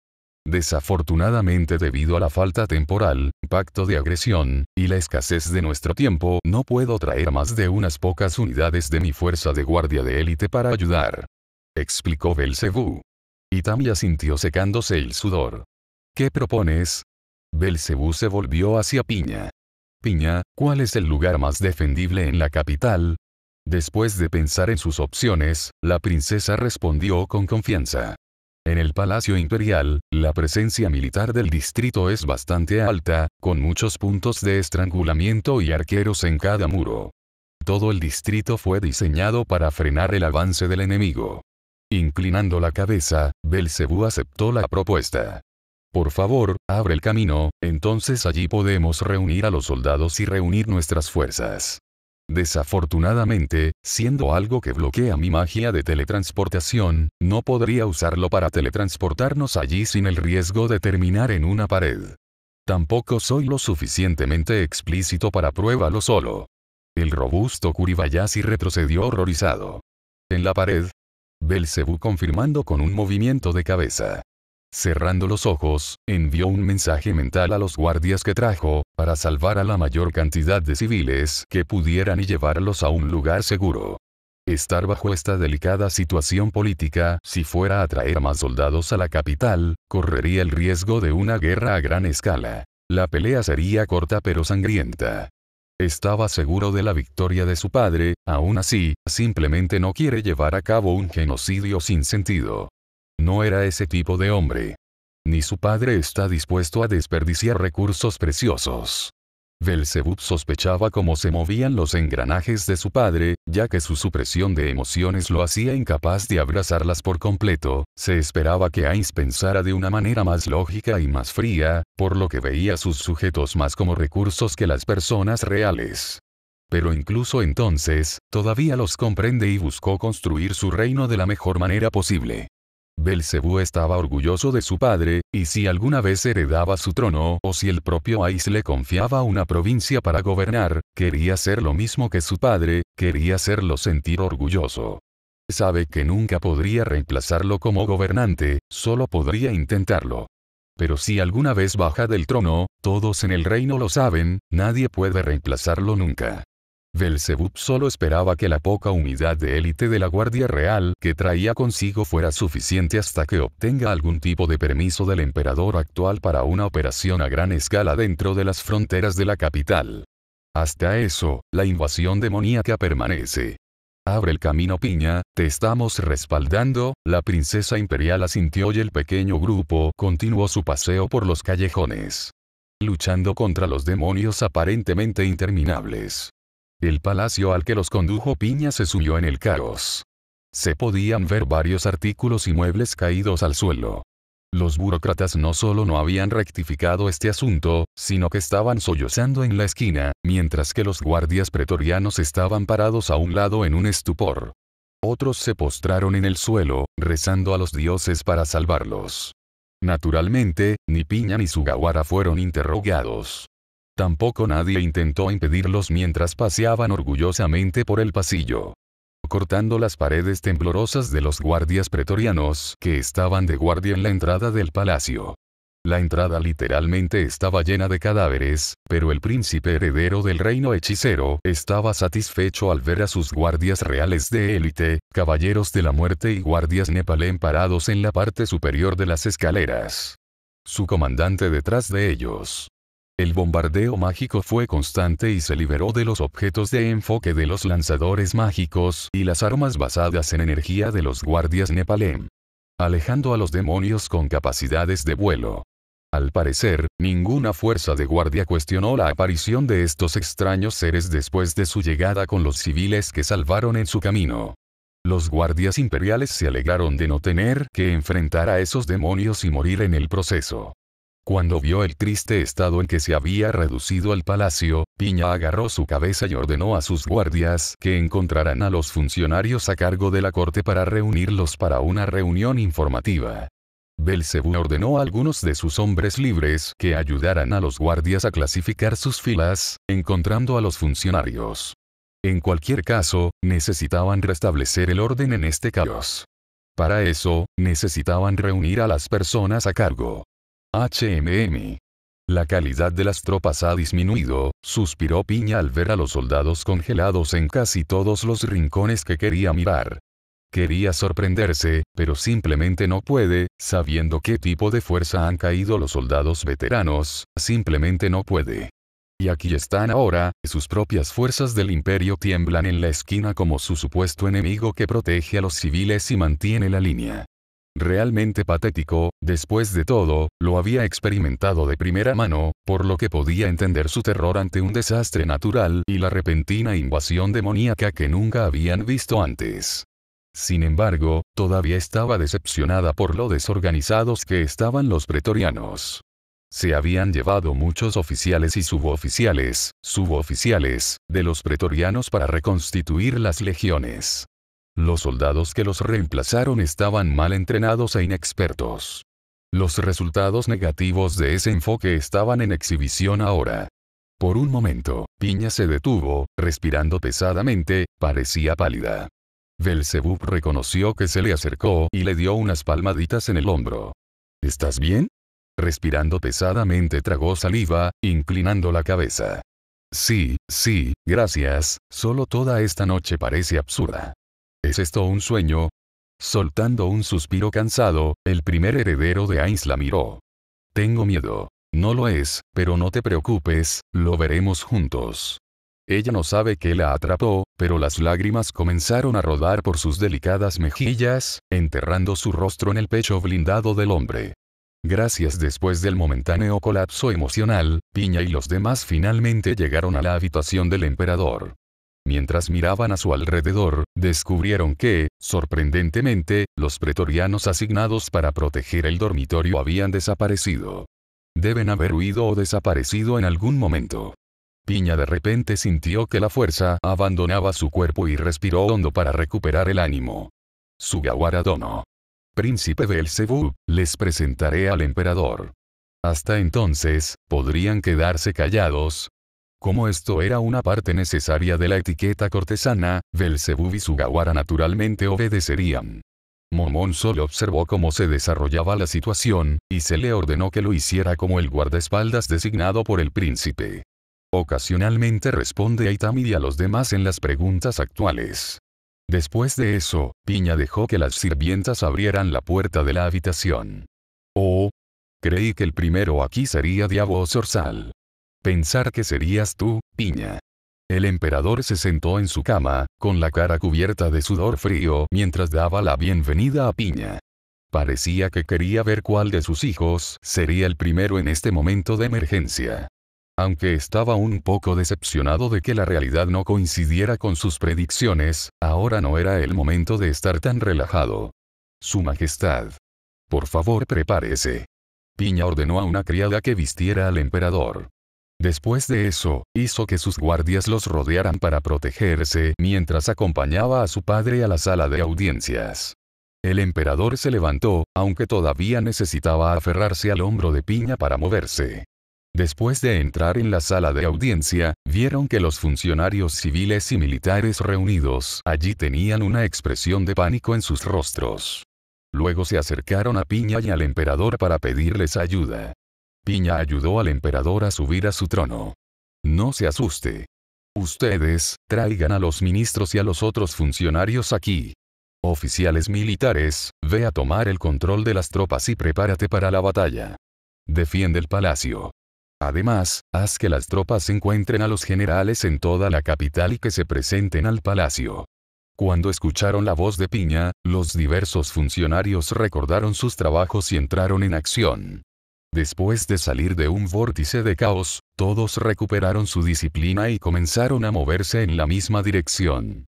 Desafortunadamente, debido a la falta temporal, pacto de agresión, y la escasez de nuestro tiempo, no puedo traer más de unas pocas unidades de mi fuerza de guardia de élite para ayudar, explicó Belcebú. Itami asintió secándose el sudor. ¿Qué propones? Belcebú se volvió hacia Piña. Piña, ¿cuál es el lugar más defendible en la capital? Después de pensar en sus opciones, la princesa respondió con confianza. En el Palacio Imperial, la presencia militar del distrito es bastante alta, con muchos puntos de estrangulamiento y arqueros en cada muro. Todo el distrito fue diseñado para frenar el avance del enemigo. Inclinando la cabeza, Belcebú aceptó la propuesta. Por favor, abre el camino, entonces allí podemos reunir a los soldados y reunir nuestras fuerzas. Desafortunadamente, siendo algo que bloquea mi magia de teletransportación, no podría usarlo para teletransportarnos allí sin el riesgo de terminar en una pared. Tampoco soy lo suficientemente explícito para pruébalo solo. El robusto Kuribayashi retrocedió horrorizado. En la pared. Belcebú confirmando con un movimiento de cabeza. Cerrando los ojos, envió un mensaje mental a los guardias que trajo, para salvar a la mayor cantidad de civiles que pudieran y llevarlos a un lugar seguro. Estar bajo esta delicada situación política, si fuera a traer más soldados a la capital, correría el riesgo de una guerra a gran escala. La pelea sería corta pero sangrienta. Estaba seguro de la victoria de su padre, aún así, simplemente no quiere llevar a cabo un genocidio sin sentido. No era ese tipo de hombre. Ni su padre está dispuesto a desperdiciar recursos preciosos. Belcebú sospechaba cómo se movían los engranajes de su padre, ya que su supresión de emociones lo hacía incapaz de abrazarlas por completo. Se esperaba que Ainz pensara de una manera más lógica y más fría, por lo que veía a sus sujetos más como recursos que las personas reales. Pero incluso entonces, todavía los comprende y buscó construir su reino de la mejor manera posible. Belcebú estaba orgulloso de su padre, y si alguna vez heredaba su trono o si el propio Ainz le confiaba una provincia para gobernar, quería ser lo mismo que su padre, quería hacerlo sentir orgulloso. Sabe que nunca podría reemplazarlo como gobernante, solo podría intentarlo. Pero si alguna vez baja del trono, todos en el reino lo saben, nadie puede reemplazarlo nunca. Belcebú solo esperaba que la poca unidad de élite de la Guardia Real que traía consigo fuera suficiente hasta que obtenga algún tipo de permiso del emperador actual para una operación a gran escala dentro de las fronteras de la capital. Hasta eso, la invasión demoníaca permanece. Abre el camino, Piña, te estamos respaldando. La princesa imperial asintió y el pequeño grupo continuó su paseo por los callejones, luchando contra los demonios aparentemente interminables. El palacio al que los condujo Piña se sumió en el caos. Se podían ver varios artículos y muebles caídos al suelo. Los burócratas no solo no habían rectificado este asunto, sino que estaban sollozando en la esquina, mientras que los guardias pretorianos estaban parados a un lado en un estupor. Otros se postraron en el suelo, rezando a los dioses para salvarlos. Naturalmente, ni Piña ni Sugawara fueron interrogados. Tampoco nadie intentó impedirlos mientras paseaban orgullosamente por el pasillo, cortando las paredes temblorosas de los guardias pretorianos que estaban de guardia en la entrada del palacio. La entrada literalmente estaba llena de cadáveres, pero el príncipe heredero del reino hechicero estaba satisfecho al ver a sus guardias reales de élite, caballeros de la muerte y guardias Nepalem parados en la parte superior de las escaleras. Su comandante detrás de ellos. El bombardeo mágico fue constante y se liberó de los objetos de enfoque de los lanzadores mágicos y las armas basadas en energía de los guardias Nepalem, alejando a los demonios con capacidades de vuelo. Al parecer, ninguna fuerza de guardia cuestionó la aparición de estos extraños seres después de su llegada con los civiles que salvaron en su camino. Los guardias imperiales se alegraron de no tener que enfrentar a esos demonios y morir en el proceso. Cuando vio el triste estado en que se había reducido el palacio, Piña agarró su cabeza y ordenó a sus guardias que encontraran a los funcionarios a cargo de la corte para reunirlos para una reunión informativa. Belcebú ordenó a algunos de sus hombres libres que ayudaran a los guardias a clasificar sus filas, encontrando a los funcionarios. En cualquier caso, necesitaban restablecer el orden en este caos. Para eso, necesitaban reunir a las personas a cargo. La calidad de las tropas ha disminuido, suspiró Piña al ver a los soldados congelados en casi todos los rincones que quería mirar. Quería sorprenderse, pero simplemente no puede, sabiendo qué tipo de fuerza han caído los soldados veteranos, simplemente no puede. Y aquí están ahora, sus propias fuerzas del imperio tiemblan en la esquina como su supuesto enemigo que protege a los civiles y mantiene la línea. Realmente patético, después de todo, lo había experimentado de primera mano, por lo que podía entender su terror ante un desastre natural y la repentina invasión demoníaca que nunca habían visto antes. Sin embargo, todavía estaba decepcionada por lo desorganizados que estaban los pretorianos. Se habían llevado muchos oficiales y suboficiales, de los pretorianos para reconstituir las legiones. Los soldados que los reemplazaron estaban mal entrenados e inexpertos. Los resultados negativos de ese enfoque estaban en exhibición ahora. Por un momento, Piña se detuvo, respirando pesadamente, parecía pálida. Belzebub reconoció que se le acercó y le dio unas palmaditas en el hombro. ¿Estás bien? Respirando pesadamente tragó saliva, inclinando la cabeza. Sí, gracias, solo toda esta noche parece absurda. ¿Es esto un sueño? Soltando un suspiro cansado, el primer heredero de Ainz la miró. Tengo miedo. No lo es, pero no te preocupes, lo veremos juntos. Ella no sabe qué la atrapó, pero las lágrimas comenzaron a rodar por sus delicadas mejillas, enterrando su rostro en el pecho blindado del hombre. Gracias. Después del momentáneo colapso emocional, Piña y los demás finalmente llegaron a la habitación del emperador. Mientras miraban a su alrededor, descubrieron que, sorprendentemente, los pretorianos asignados para proteger el dormitorio habían desaparecido. Deben haber huido o desaparecido en algún momento. Piña de repente sintió que la fuerza abandonaba su cuerpo y respiró hondo para recuperar el ánimo. Sugawara Dono. Príncipe Belzebub, les presentaré al emperador. Hasta entonces, podrían quedarse callados. Como esto era una parte necesaria de la etiqueta cortesana, Belzebub y Sugawara naturalmente obedecerían. Momón solo observó cómo se desarrollaba la situación, y se le ordenó que lo hiciera como el guardaespaldas designado por el príncipe. Ocasionalmente responde a Itami y a los demás en las preguntas actuales. Después de eso, Piña dejó que las sirvientas abrieran la puerta de la habitación. Oh. Creí que el primero aquí sería Diabo Zorzal. Pensar que serías tú, Piña. El emperador se sentó en su cama, con la cara cubierta de sudor frío mientras daba la bienvenida a Piña. Parecía que quería ver cuál de sus hijos sería el primero en este momento de emergencia. Aunque estaba un poco decepcionado de que la realidad no coincidiera con sus predicciones, ahora no era el momento de estar tan relajado. Su Majestad. Por favor, prepárese. Piña ordenó a una criada que vistiera al emperador. Después de eso, hizo que sus guardias los rodearan para protegerse mientras acompañaba a su padre a la sala de audiencias. El emperador se levantó, aunque todavía necesitaba aferrarse al hombro de Piña para moverse. Después de entrar en la sala de audiencia, vieron que los funcionarios civiles y militares reunidos allí tenían una expresión de pánico en sus rostros. Luego se acercaron a Piña y al emperador para pedirles ayuda. Piña ayudó al emperador a subir a su trono. No se asuste. Ustedes, traigan a los ministros y a los otros funcionarios aquí. Oficiales militares, ve a tomar el control de las tropas y prepárate para la batalla. Defiende el palacio. Además, haz que las tropas encuentren a los generales en toda la capital y que se presenten al palacio. Cuando escucharon la voz de Piña, los diversos funcionarios recordaron sus trabajos y entraron en acción. Después de salir de un vórtice de caos, todos recuperaron su disciplina y comenzaron a moverse en la misma dirección.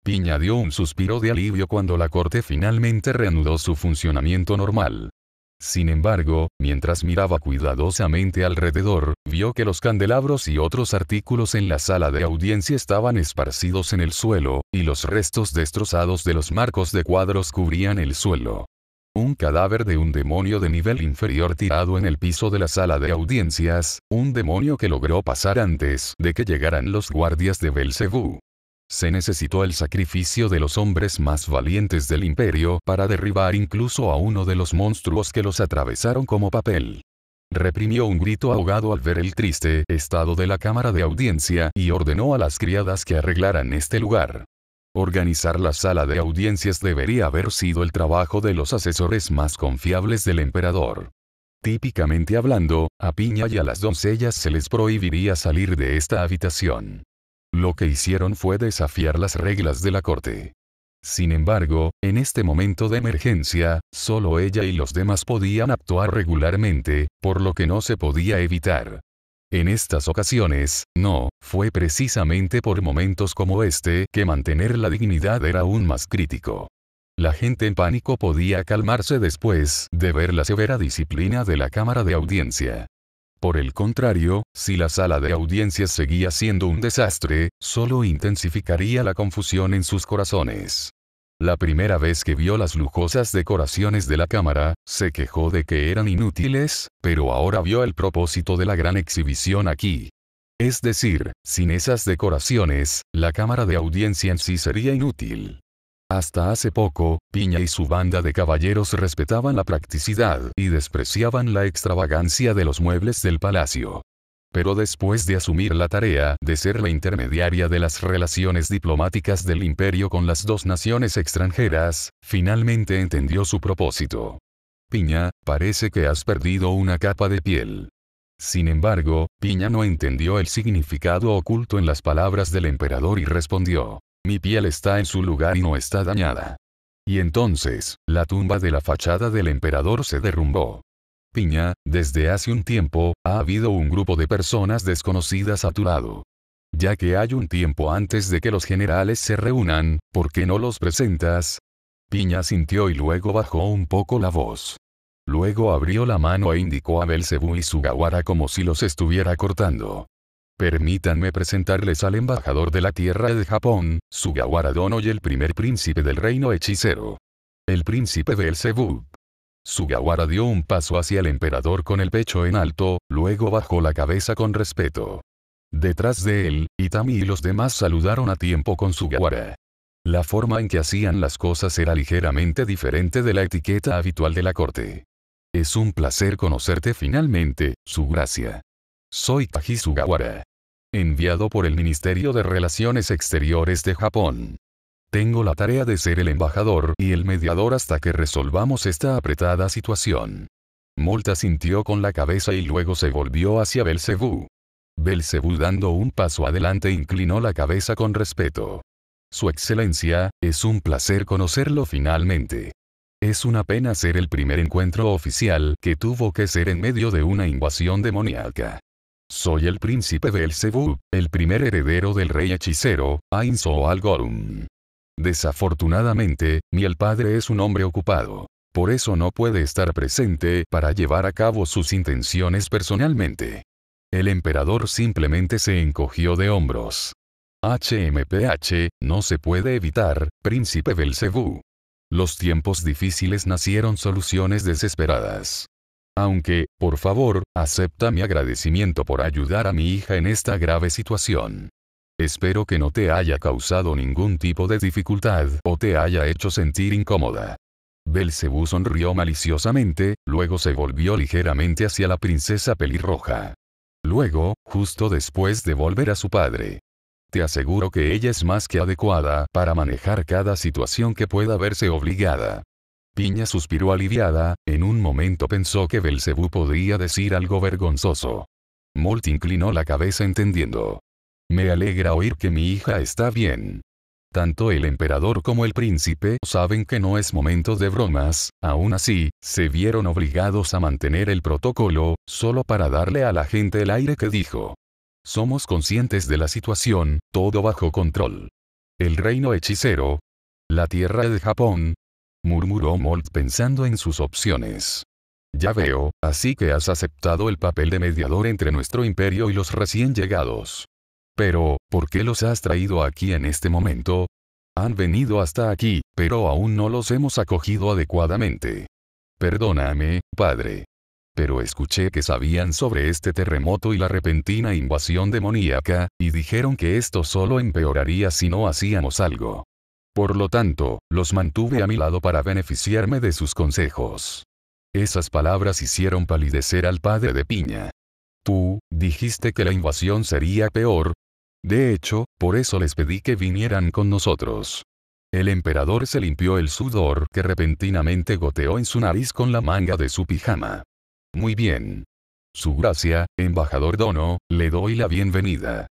Piña dio un suspiro de alivio cuando la corte finalmente reanudó su funcionamiento normal. Sin embargo, mientras miraba cuidadosamente alrededor, vio que los candelabros y otros artículos en la sala de audiencia estaban esparcidos en el suelo, y los restos destrozados de los marcos de cuadros cubrían el suelo. Un cadáver de un demonio de nivel inferior tirado en el piso de la sala de audiencias, un demonio que logró pasar antes de que llegaran los guardias de Belzebú. Se necesitó el sacrificio de los hombres más valientes del imperio para derribar incluso a uno de los monstruos que los atravesaron como papel. Reprimió un grito ahogado al ver el triste estado de la cámara de audiencia y ordenó a las criadas que arreglaran este lugar. Organizar la sala de audiencias debería haber sido el trabajo de los asesores más confiables del emperador. Típicamente hablando, a Piña y a las doncellas se les prohibiría salir de esta habitación. Lo que hicieron fue desafiar las reglas de la corte. Sin embargo, en este momento de emergencia, solo ella y los demás podían actuar regularmente, por lo que no se podía evitar. En estas ocasiones, no, fue precisamente por momentos como este que mantener la dignidad era aún más crítico. La gente en pánico podía calmarse después de ver la severa disciplina de la Cámara de Audiencia. Por el contrario, si la sala de audiencias seguía siendo un desastre, solo intensificaría la confusión en sus corazones. La primera vez que vio las lujosas decoraciones de la cámara, se quejó de que eran inútiles, pero ahora vio el propósito de la gran exhibición aquí. Es decir, sin esas decoraciones, la cámara de audiencia en sí sería inútil. Hasta hace poco, Piña y su banda de caballeros respetaban la practicidad y despreciaban la extravagancia de los muebles del palacio. Pero después de asumir la tarea de ser la intermediaria de las relaciones diplomáticas del imperio con las dos naciones extranjeras, finalmente entendió su propósito. Piña, parece que has perdido una capa de piel. Sin embargo, Piña no entendió el significado oculto en las palabras del emperador y respondió: mi piel está en su lugar y no está dañada. Y entonces, la tumba de la fachada del emperador se derrumbó. Piña, desde hace un tiempo, ha habido un grupo de personas desconocidas a tu lado. Ya que hay un tiempo antes de que los generales se reúnan, ¿por qué no los presentas? Piña sintió y luego bajó un poco la voz. Luego abrió la mano e indicó a Belcebú y Sugawara como si los estuviera cortando. Permítanme presentarles al embajador de la tierra de Japón, Sugawara Dono y el primer príncipe del reino hechicero. El príncipe Belcebú. Sugawara dio un paso hacia el emperador con el pecho en alto, luego bajó la cabeza con respeto. Detrás de él, Itami y los demás saludaron a tiempo con Sugawara. La forma en que hacían las cosas era ligeramente diferente de la etiqueta habitual de la corte. Es un placer conocerte finalmente, Su Gracia. Soy Taji Sugawara. Enviado por el Ministerio de Relaciones Exteriores de Japón. Tengo la tarea de ser el embajador y el mediador hasta que resolvamos esta apretada situación. Molta sintió con la cabeza y luego se volvió hacia Belcebú. Belcebú, dando un paso adelante, inclinó la cabeza con respeto. Su Excelencia, es un placer conocerlo finalmente. Es una pena ser el primer encuentro oficial que tuvo que ser en medio de una invasión demoníaca. Soy el príncipe Belcebú, el primer heredero del rey hechicero, Ainzo Al-Gorum. Desafortunadamente, el padre es un hombre ocupado. Por eso no puede estar presente para llevar a cabo sus intenciones personalmente. El emperador simplemente se encogió de hombros. HMPH, no se puede evitar, príncipe Belcebú. Los tiempos difíciles nacieron soluciones desesperadas. Aunque, por favor, acepta mi agradecimiento por ayudar a mi hija en esta grave situación. Espero que no te haya causado ningún tipo de dificultad o te haya hecho sentir incómoda. Belcebú sonrió maliciosamente, luego se volvió ligeramente hacia la princesa pelirroja. Luego, justo después de volver a su padre. Te aseguro que ella es más que adecuada para manejar cada situación que pueda verse obligada. Piña suspiró aliviada, en un momento pensó que Belcebú podría decir algo vergonzoso. Molt inclinó la cabeza entendiendo. Me alegra oír que mi hija está bien. Tanto el emperador como el príncipe saben que no es momento de bromas, aún así, se vieron obligados a mantener el protocolo, solo para darle a la gente el aire que dijo. Somos conscientes de la situación, todo bajo control. El reino hechicero. La tierra de Japón. Murmuró Molt pensando en sus opciones. Ya veo, así que has aceptado el papel de mediador entre nuestro imperio y los recién llegados. Pero, ¿por qué los has traído aquí en este momento? Han venido hasta aquí, pero aún no los hemos acogido adecuadamente. Perdóname, padre. Pero escuché que sabían sobre este terremoto y la repentina invasión demoníaca, y dijeron que esto solo empeoraría si no hacíamos algo. Por lo tanto, los mantuve a mi lado para beneficiarme de sus consejos. Esas palabras hicieron palidecer al padre de Piña. Tú, dijiste que la invasión sería peor. De hecho, por eso les pedí que vinieran con nosotros. El emperador se limpió el sudor que repentinamente goteó en su nariz con la manga de su pijama. Muy bien. Su gracia, embajador Dono, le doy la bienvenida.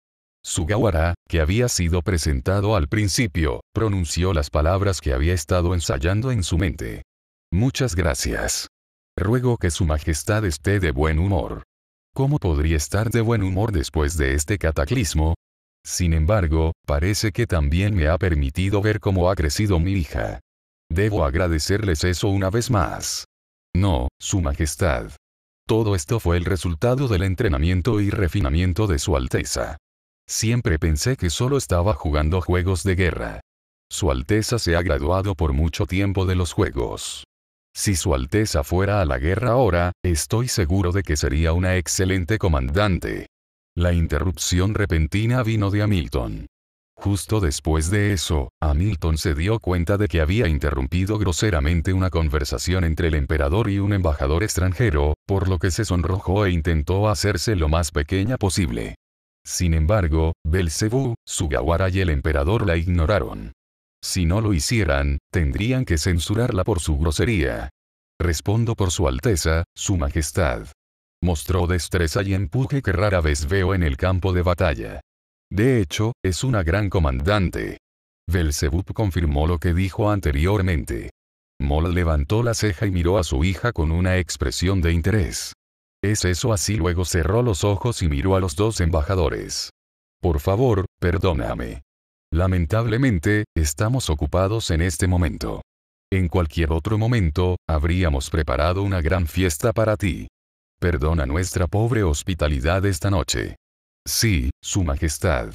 Sugawara, que había sido presentado al principio, pronunció las palabras que había estado ensayando en su mente. Muchas gracias. Ruego que su majestad esté de buen humor. ¿Cómo podría estar de buen humor después de este cataclismo? Sin embargo, parece que también me ha permitido ver cómo ha crecido mi hija. Debo agradecerles eso una vez más. No, su majestad. Todo esto fue el resultado del entrenamiento y refinamiento de Su Alteza. Siempre pensé que solo estaba jugando juegos de guerra. Su Alteza se ha graduado por mucho tiempo de los juegos. Si Su Alteza fuera a la guerra ahora, estoy seguro de que sería una excelente comandante. La interrupción repentina vino de Hamilton. Justo después de eso, Hamilton se dio cuenta de que había interrumpido groseramente una conversación entre el emperador y un embajador extranjero, por lo que se sonrojó e intentó hacerse lo más pequeña posible. Sin embargo, Belcebú, Sugawara y el emperador la ignoraron. Si no lo hicieran, tendrían que censurarla por su grosería. Respondo por Su Alteza, Su Majestad. Mostró destreza y empuje que rara vez veo en el campo de batalla. De hecho, es una gran comandante. Belzebub confirmó lo que dijo anteriormente. Mol levantó la ceja y miró a su hija con una expresión de interés. ¿Es eso así? Luego cerró los ojos y miró a los dos embajadores. Por favor, perdóname. Lamentablemente, estamos ocupados en este momento. En cualquier otro momento, habríamos preparado una gran fiesta para ti. Perdona nuestra pobre hospitalidad esta noche. Sí, Su Majestad.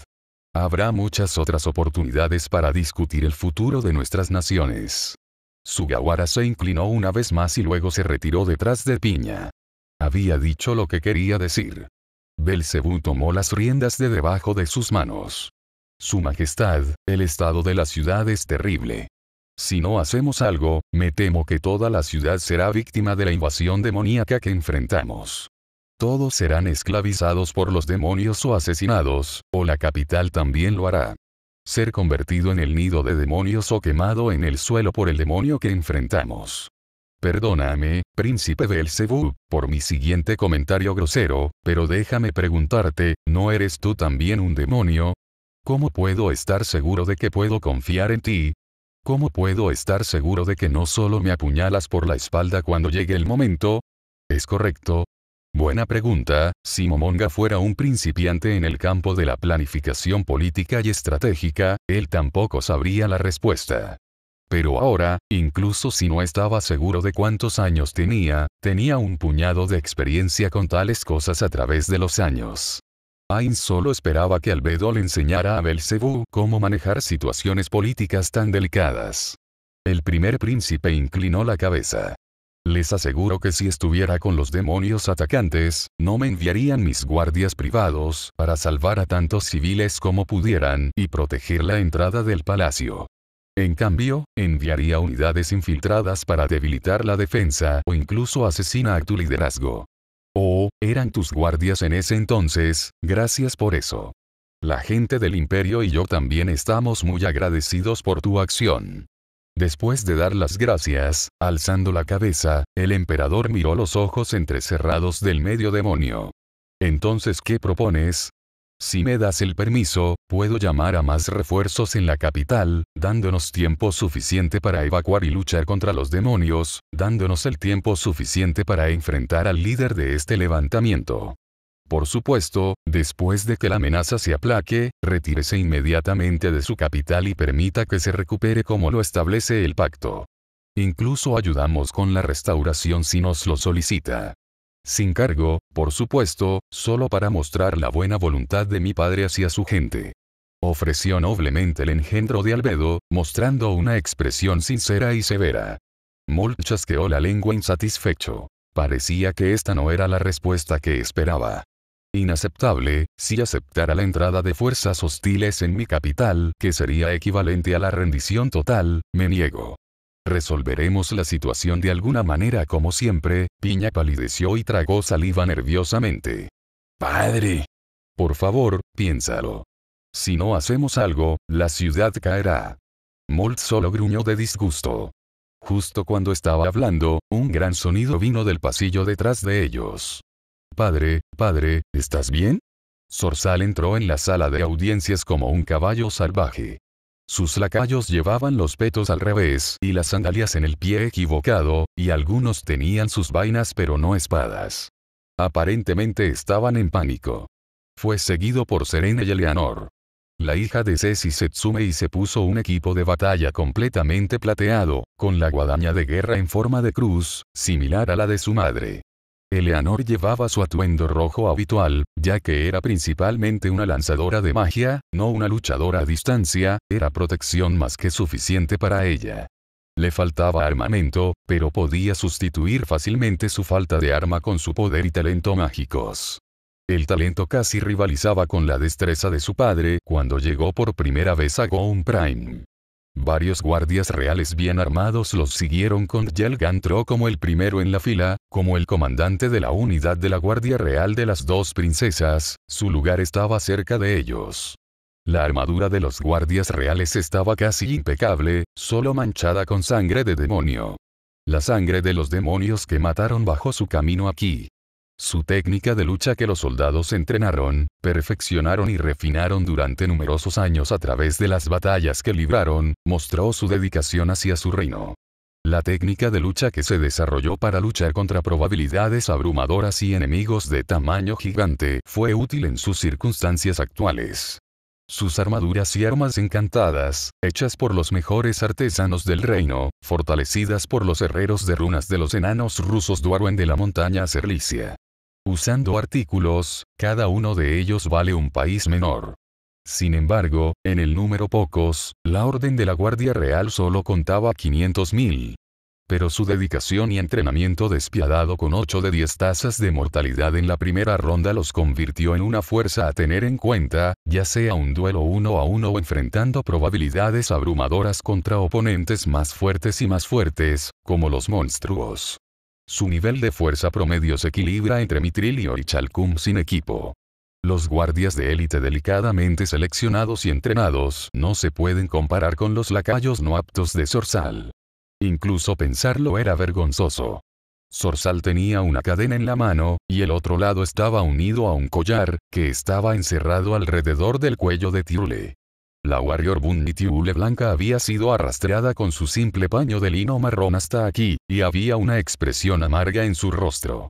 Habrá muchas otras oportunidades para discutir el futuro de nuestras naciones. Sugawara se inclinó una vez más y luego se retiró detrás de Piña. Había dicho lo que quería decir. Belcebú tomó las riendas de debajo de sus manos. Su Majestad, el estado de la ciudad es terrible. Si no hacemos algo, me temo que toda la ciudad será víctima de la invasión demoníaca que enfrentamos. Todos serán esclavizados por los demonios o asesinados, o la capital también lo hará. Ser convertido en el nido de demonios o quemado en el suelo por el demonio que enfrentamos. Perdóname, príncipe Belcebú, por mi siguiente comentario grosero, pero déjame preguntarte, ¿no eres tú también un demonio? ¿Cómo puedo estar seguro de que puedo confiar en ti? ¿Cómo puedo estar seguro de que no solo me apuñalas por la espalda cuando llegue el momento? ¿Es correcto? Buena pregunta. Si Momonga fuera un principiante en el campo de la planificación política y estratégica, él tampoco sabría la respuesta. Pero ahora, incluso si no estaba seguro de cuántos años tenía un puñado de experiencia con tales cosas a través de los años. Ain solo esperaba que Albedo le enseñara a Belcebú cómo manejar situaciones políticas tan delicadas. El primer príncipe inclinó la cabeza. Les aseguro que si estuviera con los demonios atacantes, no me enviarían mis guardias privados para salvar a tantos civiles como pudieran y proteger la entrada del palacio. En cambio, enviaría unidades infiltradas para debilitar la defensa o incluso asesinar a tu liderazgo. Oh, eran tus guardias en ese entonces, gracias por eso. La gente del imperio y yo también estamos muy agradecidos por tu acción. Después de dar las gracias, alzando la cabeza, el emperador miró los ojos entrecerrados del medio demonio. Entonces, ¿qué propones? Si me das el permiso, puedo llamar a más refuerzos en la capital, dándonos tiempo suficiente para evacuar y luchar contra los demonios, dándonos el tiempo suficiente para enfrentar al líder de este levantamiento. Por supuesto, después de que la amenaza se aplaque, retírese inmediatamente de su capital y permita que se recupere como lo establece el pacto. Incluso ayudamos con la restauración si nos lo solicita. Sin cargo, por supuesto, solo para mostrar la buena voluntad de mi padre hacia su gente. Ofreció noblemente el engendro de Albedo, mostrando una expresión sincera y severa. Molt chasqueó la lengua insatisfecho. Parecía que esta no era la respuesta que esperaba. Inaceptable, si aceptara la entrada de fuerzas hostiles en mi capital, que sería equivalente a la rendición total, me niego. Resolveremos la situación de alguna manera como siempre. Piña palideció y tragó saliva nerviosamente. Padre. Por favor, piénsalo. Si no hacemos algo, la ciudad caerá. Molt solo gruñó de disgusto. Justo cuando estaba hablando, un gran sonido vino del pasillo detrás de ellos. Padre, ¿estás bien? Zorzal entró en la sala de audiencias como un caballo salvaje. Sus lacayos llevaban los petos al revés y las sandalias en el pie equivocado, y algunos tenían sus vainas pero no espadas. Aparentemente estaban en pánico. Fue seguido por Serena y Eleanor. La hija de Ceci Setsume y se puso un equipo de batalla completamente plateado, con la guadaña de guerra en forma de cruz, similar a la de su madre. Eleanor llevaba su atuendo rojo habitual, ya que era principalmente una lanzadora de magia, no una luchadora a distancia, era protección más que suficiente para ella. Le faltaba armamento, pero podía sustituir fácilmente su falta de arma con su poder y talento mágicos. El talento casi rivalizaba con la destreza de su padre cuando llegó por primera vez a Goun Prime. Varios guardias reales bien armados los siguieron con Yelgantro como el primero en la fila, como el comandante de la unidad de la Guardia Real de las dos princesas, su lugar estaba cerca de ellos. La armadura de los guardias reales estaba casi impecable, solo manchada con sangre de demonio. La sangre de los demonios que mataron bajo su camino aquí. Su técnica de lucha que los soldados entrenaron, perfeccionaron y refinaron durante numerosos años a través de las batallas que libraron, mostró su dedicación hacia su reino. La técnica de lucha que se desarrolló para luchar contra probabilidades abrumadoras y enemigos de tamaño gigante fue útil en sus circunstancias actuales. Sus armaduras y armas encantadas, hechas por los mejores artesanos del reino, fortalecidas por los herreros de runas de los enanos rusos Duarwen de la montaña Cerlicia. Usando artículos, cada uno de ellos vale un país menor. Sin embargo, en el número pocos, la Orden de la Guardia Real solo contaba 500.000. Pero su dedicación y entrenamiento despiadado con 8 de 10 tasas de mortalidad en la primera ronda los convirtió en una fuerza a tener en cuenta, ya sea un duelo 1 a 1 o enfrentando probabilidades abrumadoras contra oponentes más fuertes, como los monstruos. Su nivel de fuerza promedio se equilibra entre Mithril y Orichalcum sin equipo. Los guardias de élite delicadamente seleccionados y entrenados no se pueden comparar con los lacayos no aptos de Zorzal. Incluso pensarlo era vergonzoso. Zorzal tenía una cadena en la mano, y el otro lado estaba unido a un collar, que estaba encerrado alrededor del cuello de Tiule. La Warrior Bunny Tiule blanca había sido arrastrada con su simple paño de lino marrón hasta aquí, y había una expresión amarga en su rostro.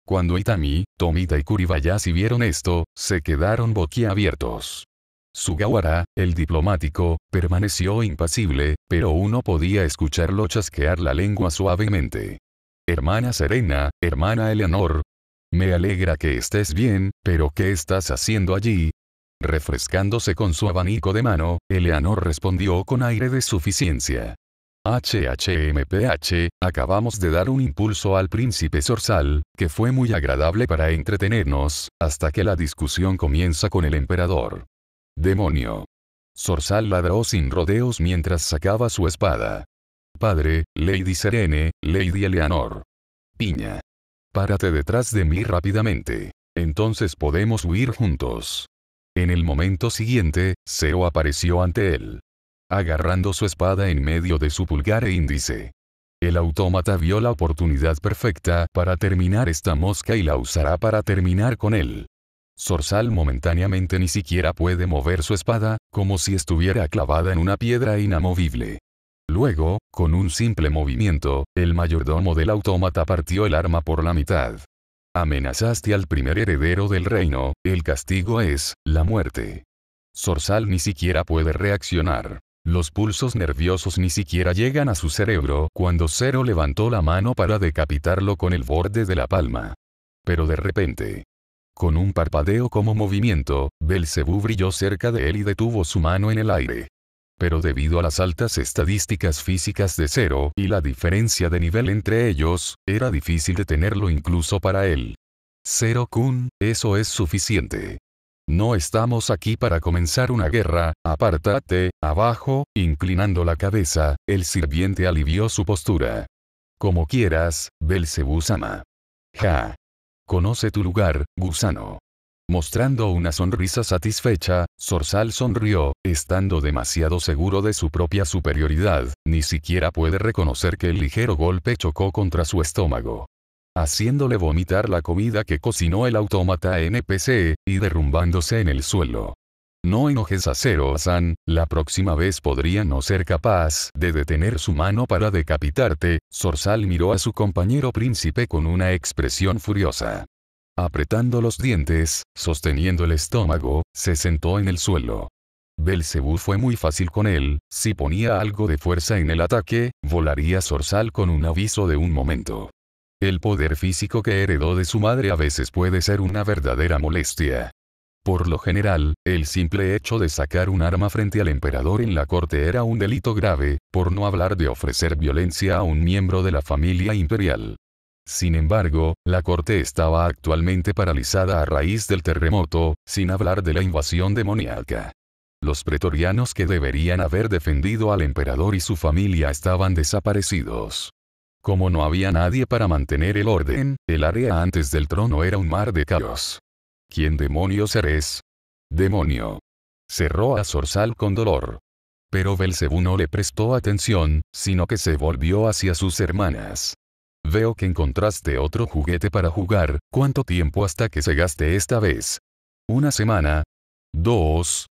Cuando Itami, Tomita y Kuribayashi vieron esto, se quedaron boquiabiertos. Sugawara, el diplomático, permaneció impasible, pero uno podía escucharlo chasquear la lengua suavemente. Hermana Serena, hermana Eleanor. Me alegra que estés bien, pero ¿qué estás haciendo allí? Refrescándose con su abanico de mano, Eleanor respondió con aire de suficiencia. HHMPH, acabamos de dar un impulso al príncipe Zorzal, que fue muy agradable para entretenernos, hasta que la discusión comienza con el emperador. Demonio. Zorzal ladró sin rodeos mientras sacaba su espada. Padre, Lady Serene, Lady Eleanor. Piña. Párate detrás de mí rápidamente. Entonces podemos huir juntos. En el momento siguiente, Seo apareció ante él. Agarrando su espada en medio de su pulgar e índice. El autómata vio la oportunidad perfecta para terminar esta mosca y la usará para terminar con él. Zorzal momentáneamente ni siquiera puede mover su espada, como si estuviera clavada en una piedra inamovible. Luego, con un simple movimiento, el mayordomo del autómata partió el arma por la mitad. Amenazaste al primer heredero del reino, el castigo es, la muerte. Zorzal ni siquiera puede reaccionar. Los pulsos nerviosos ni siquiera llegan a su cerebro cuando Zero levantó la mano para decapitarlo con el borde de la palma. Pero de repente, con un parpadeo como movimiento, Belcebú brilló cerca de él y detuvo su mano en el aire. Pero debido a las altas estadísticas físicas de Zero y la diferencia de nivel entre ellos, era difícil detenerlo incluso para él. Zero-kun, eso es suficiente. No estamos aquí para comenzar una guerra, apártate, abajo, inclinando la cabeza, el sirviente alivió su postura. Como quieras, Belcebú-sama. Ja. Conoce tu lugar, gusano. Mostrando una sonrisa satisfecha, Zorzal sonrió, estando demasiado seguro de su propia superioridad, ni siquiera puede reconocer que el ligero golpe chocó contra su estómago, haciéndole vomitar la comida que cocinó el autómata NPC, y derrumbándose en el suelo. No enojes a Zero-san, la próxima vez podría no ser capaz de detener su mano para decapitarte. Zorzal miró a su compañero príncipe con una expresión furiosa. Apretando los dientes, sosteniendo el estómago, se sentó en el suelo. Belcebú fue muy fácil con él, si ponía algo de fuerza en el ataque, volaría Zorzal con un aviso de un momento. El poder físico que heredó de su madre a veces puede ser una verdadera molestia. Por lo general, el simple hecho de sacar un arma frente al emperador en la corte era un delito grave, por no hablar de ofrecer violencia a un miembro de la familia imperial. Sin embargo, la corte estaba actualmente paralizada a raíz del terremoto, sin hablar de la invasión demoníaca. Los pretorianos que deberían haber defendido al emperador y su familia estaban desaparecidos. Como no había nadie para mantener el orden, el área antes del trono era un mar de caos. ¿Quién demonios eres? Demonio. Cerró a Zorzal con dolor. Pero Belcebú no le prestó atención, sino que se volvió hacia sus hermanas. Veo que encontraste otro juguete para jugar. ¿Cuánto tiempo hasta que se gaste esta vez? ¿Una semana? ¿2?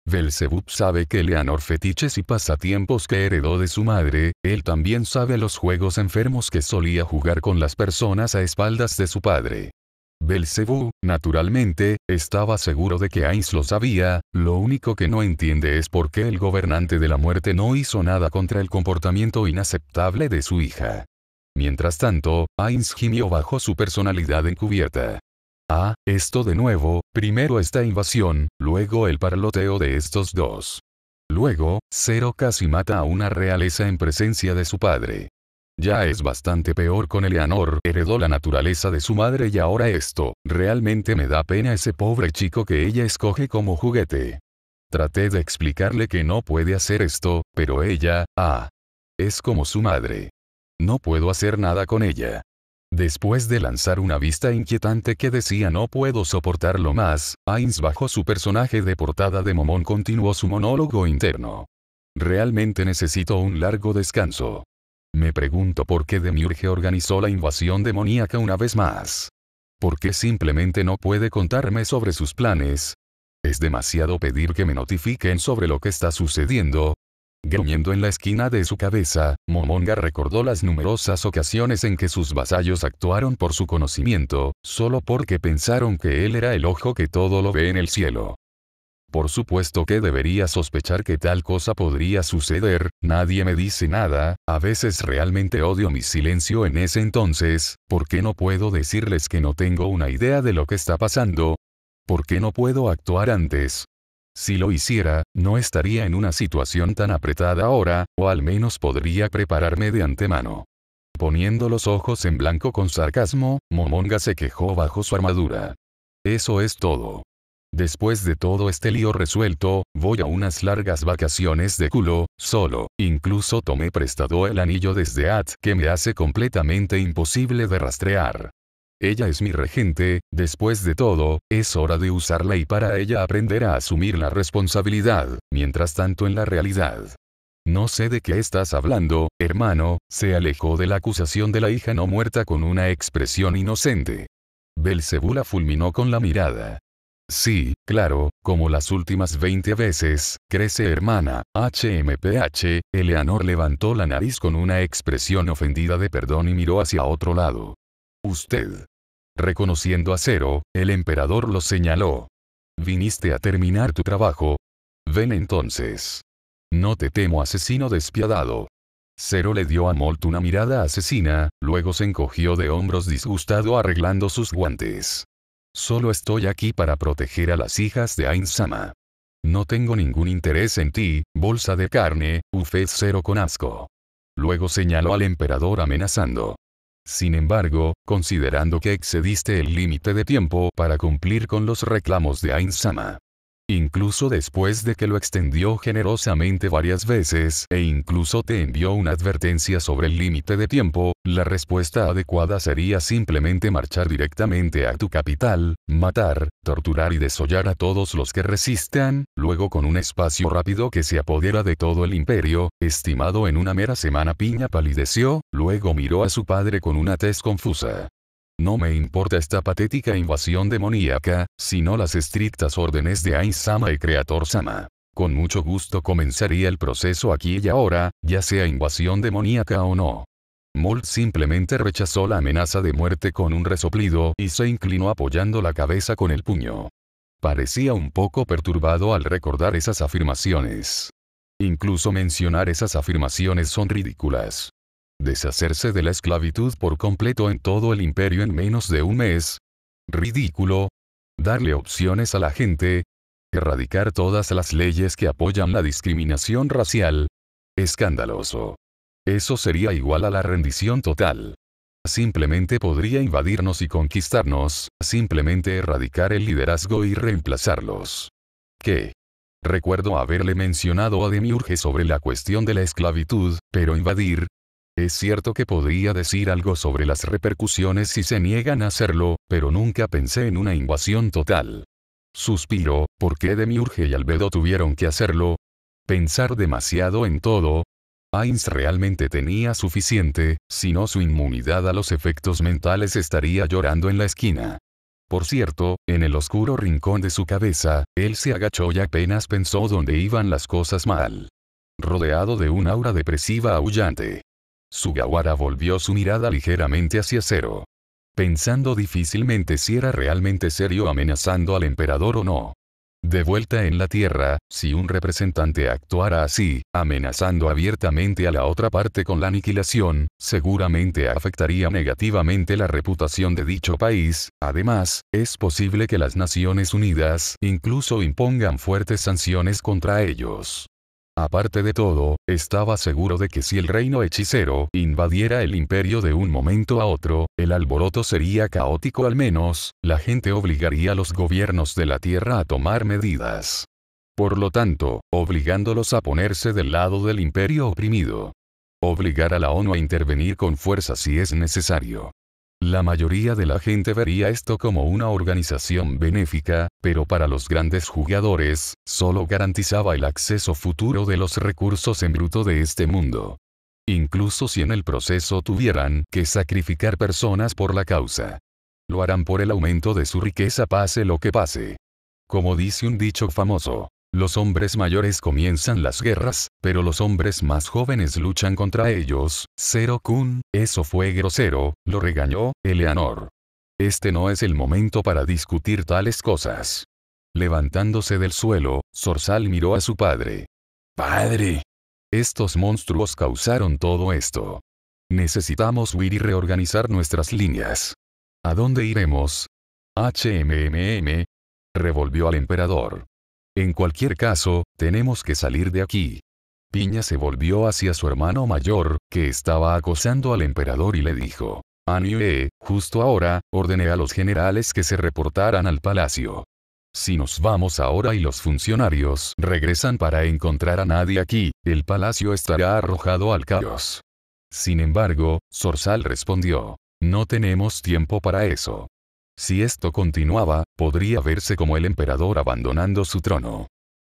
Belcebú sabe que Eleanor fetiches y pasatiempos que heredó de su madre, él también sabe los juegos enfermos que solía jugar con las personas a espaldas de su padre. Belcebú, naturalmente, estaba seguro de que Ainz lo sabía, lo único que no entiende es por qué el gobernante de la muerte no hizo nada contra el comportamiento inaceptable de su hija. Mientras tanto, Ainz gimió bajo su personalidad encubierta. Ah, esto de nuevo, primero esta invasión, luego el parloteo de estos dos. Luego, Zero casi mata a una realeza en presencia de su padre. Ya es bastante peor con Eleanor, heredó la naturaleza de su madre y ahora esto, realmente me da pena ese pobre chico que ella escoge como juguete. Traté de explicarle que no puede hacer esto, pero ella, es como su madre. No puedo hacer nada con ella. Después de lanzar una vista inquietante que decía no puedo soportarlo más, Ainz bajo su personaje de portada de Momón continuó su monólogo interno. Realmente necesito un largo descanso. Me pregunto por qué Demiurge organizó la invasión demoníaca una vez más. ¿Por qué simplemente no puede contarme sobre sus planes? Es demasiado pedir que me notifiquen sobre lo que está sucediendo. Gruñendo en la esquina de su cabeza, Momonga recordó las numerosas ocasiones en que sus vasallos actuaron por su conocimiento, solo porque pensaron que él era el ojo que todo lo ve en el cielo. Por supuesto que debería sospechar que tal cosa podría suceder, nadie me dice nada, a veces realmente odio mi silencio en ese entonces, ¿por qué no puedo decirles que no tengo una idea de lo que está pasando? ¿Por qué no puedo actuar antes? Si lo hiciera, no estaría en una situación tan apretada ahora, o al menos podría prepararme de antemano. Poniendo los ojos en blanco con sarcasmo, Momonga se quejó bajo su armadura. Eso es todo. Después de todo este lío resuelto, voy a unas largas vacaciones de culo, solo, incluso tomé prestado el anillo desde At que me hace completamente imposible de rastrear. Ella es mi regente, después de todo, es hora de usarla y para ella aprender a asumir la responsabilidad, mientras tanto en la realidad. No sé de qué estás hablando, hermano, se alejó de la acusación de la hija no muerta con una expresión inocente. Belcebú la fulminó con la mirada. Sí, claro, como las últimas 20 veces, crece hermana, Eleanor levantó la nariz con una expresión ofendida de perdón y miró hacia otro lado. Usted. Reconociendo a Zero, el emperador lo señaló. Viniste a terminar tu trabajo. Ven entonces. No te temo, asesino despiadado. Zero le dio a Molt una mirada asesina, luego se encogió de hombros disgustado arreglando sus guantes. Solo estoy aquí para proteger a las hijas de Ainz-sama. No tengo ningún interés en ti, bolsa de carne, Ufez cero con asco. Luego señaló al emperador amenazando. Sin embargo, considerando que excediste el límite de tiempo para cumplir con los reclamos de Ain-sama. Incluso después de que lo extendió generosamente varias veces e incluso te envió una advertencia sobre el límite de tiempo, la respuesta adecuada sería simplemente marchar directamente a tu capital, matar, torturar y desollar a todos los que resistan, luego con un espacio rápido que se apodera de todo el imperio, estimado en una mera semana. Piña palideció, luego miró a su padre con una tez confusa. No me importa esta patética invasión demoníaca, sino las estrictas órdenes de Ain-sama y Creator-sama. Con mucho gusto comenzaría el proceso aquí y ahora, ya sea invasión demoníaca o no. Molt simplemente rechazó la amenaza de muerte con un resoplido y se inclinó apoyando la cabeza con el puño. Parecía un poco perturbado al recordar esas afirmaciones. Incluso mencionar esas afirmaciones son ridículas. Deshacerse de la esclavitud por completo en todo el imperio en menos de un mes. Ridículo. Darle opciones a la gente. Erradicar todas las leyes que apoyan la discriminación racial. Escandaloso. Eso sería igual a la rendición total. Simplemente podría invadirnos y conquistarnos, simplemente erradicar el liderazgo y reemplazarlos. ¿Qué? Recuerdo haberle mencionado a Demiurge sobre la cuestión de la esclavitud, pero invadir. Es cierto que podría decir algo sobre las repercusiones si se niegan a hacerlo, pero nunca pensé en una invasión total. Suspiro, ¿por qué Demiurge y Albedo tuvieron que hacerlo? Pensar demasiado en todo. Ainz realmente tenía suficiente, si no su inmunidad a los efectos mentales estaría llorando en la esquina. Por cierto, en el oscuro rincón de su cabeza, él se agachó y apenas pensó dónde iban las cosas mal. Rodeado de un aura depresiva aullante. Sugawara volvió su mirada ligeramente hacia Zero. Pensando difícilmente si era realmente serio amenazando al emperador o no. De vuelta en la Tierra, si un representante actuara así, amenazando abiertamente a la otra parte con la aniquilación, seguramente afectaría negativamente la reputación de dicho país. Además, es posible que las Naciones Unidas incluso impongan fuertes sanciones contra ellos. Aparte de todo, estaba seguro de que si el reino hechicero invadiera el imperio de un momento a otro, el alboroto sería caótico. Al menos, la gente obligaría a los gobiernos de la tierra a tomar medidas. Por lo tanto, obligándolos a ponerse del lado del imperio oprimido. Obligar a la ONU a intervenir con fuerza si es necesario. La mayoría de la gente vería esto como una organización benéfica, pero para los grandes jugadores, solo garantizaba el acceso futuro de los recursos en bruto de este mundo. Incluso si en el proceso tuvieran que sacrificar personas por la causa. Lo harán por el aumento de su riqueza pase lo que pase. Como dice un dicho famoso. Los hombres mayores comienzan las guerras, pero los hombres más jóvenes luchan contra ellos. Zero-kun, eso fue grosero, lo regañó Eleanor. Este no es el momento para discutir tales cosas. Levantándose del suelo, Zorzal miró a su padre. ¡Padre! Estos monstruos causaron todo esto. Necesitamos huir y reorganizar nuestras líneas. ¿A dónde iremos? HMMM. Revolvió al emperador. En cualquier caso, tenemos que salir de aquí. Piña se volvió hacia su hermano mayor, que estaba acosando al emperador y le dijo. Anue, justo ahora, ordené a los generales que se reportaran al palacio. Si nos vamos ahora y los funcionarios regresan para encontrar a nadie aquí, el palacio estará arrojado al caos. Sin embargo, Zorzal respondió. No tenemos tiempo para eso. Si esto continuaba, podría verse como el emperador abandonando su trono.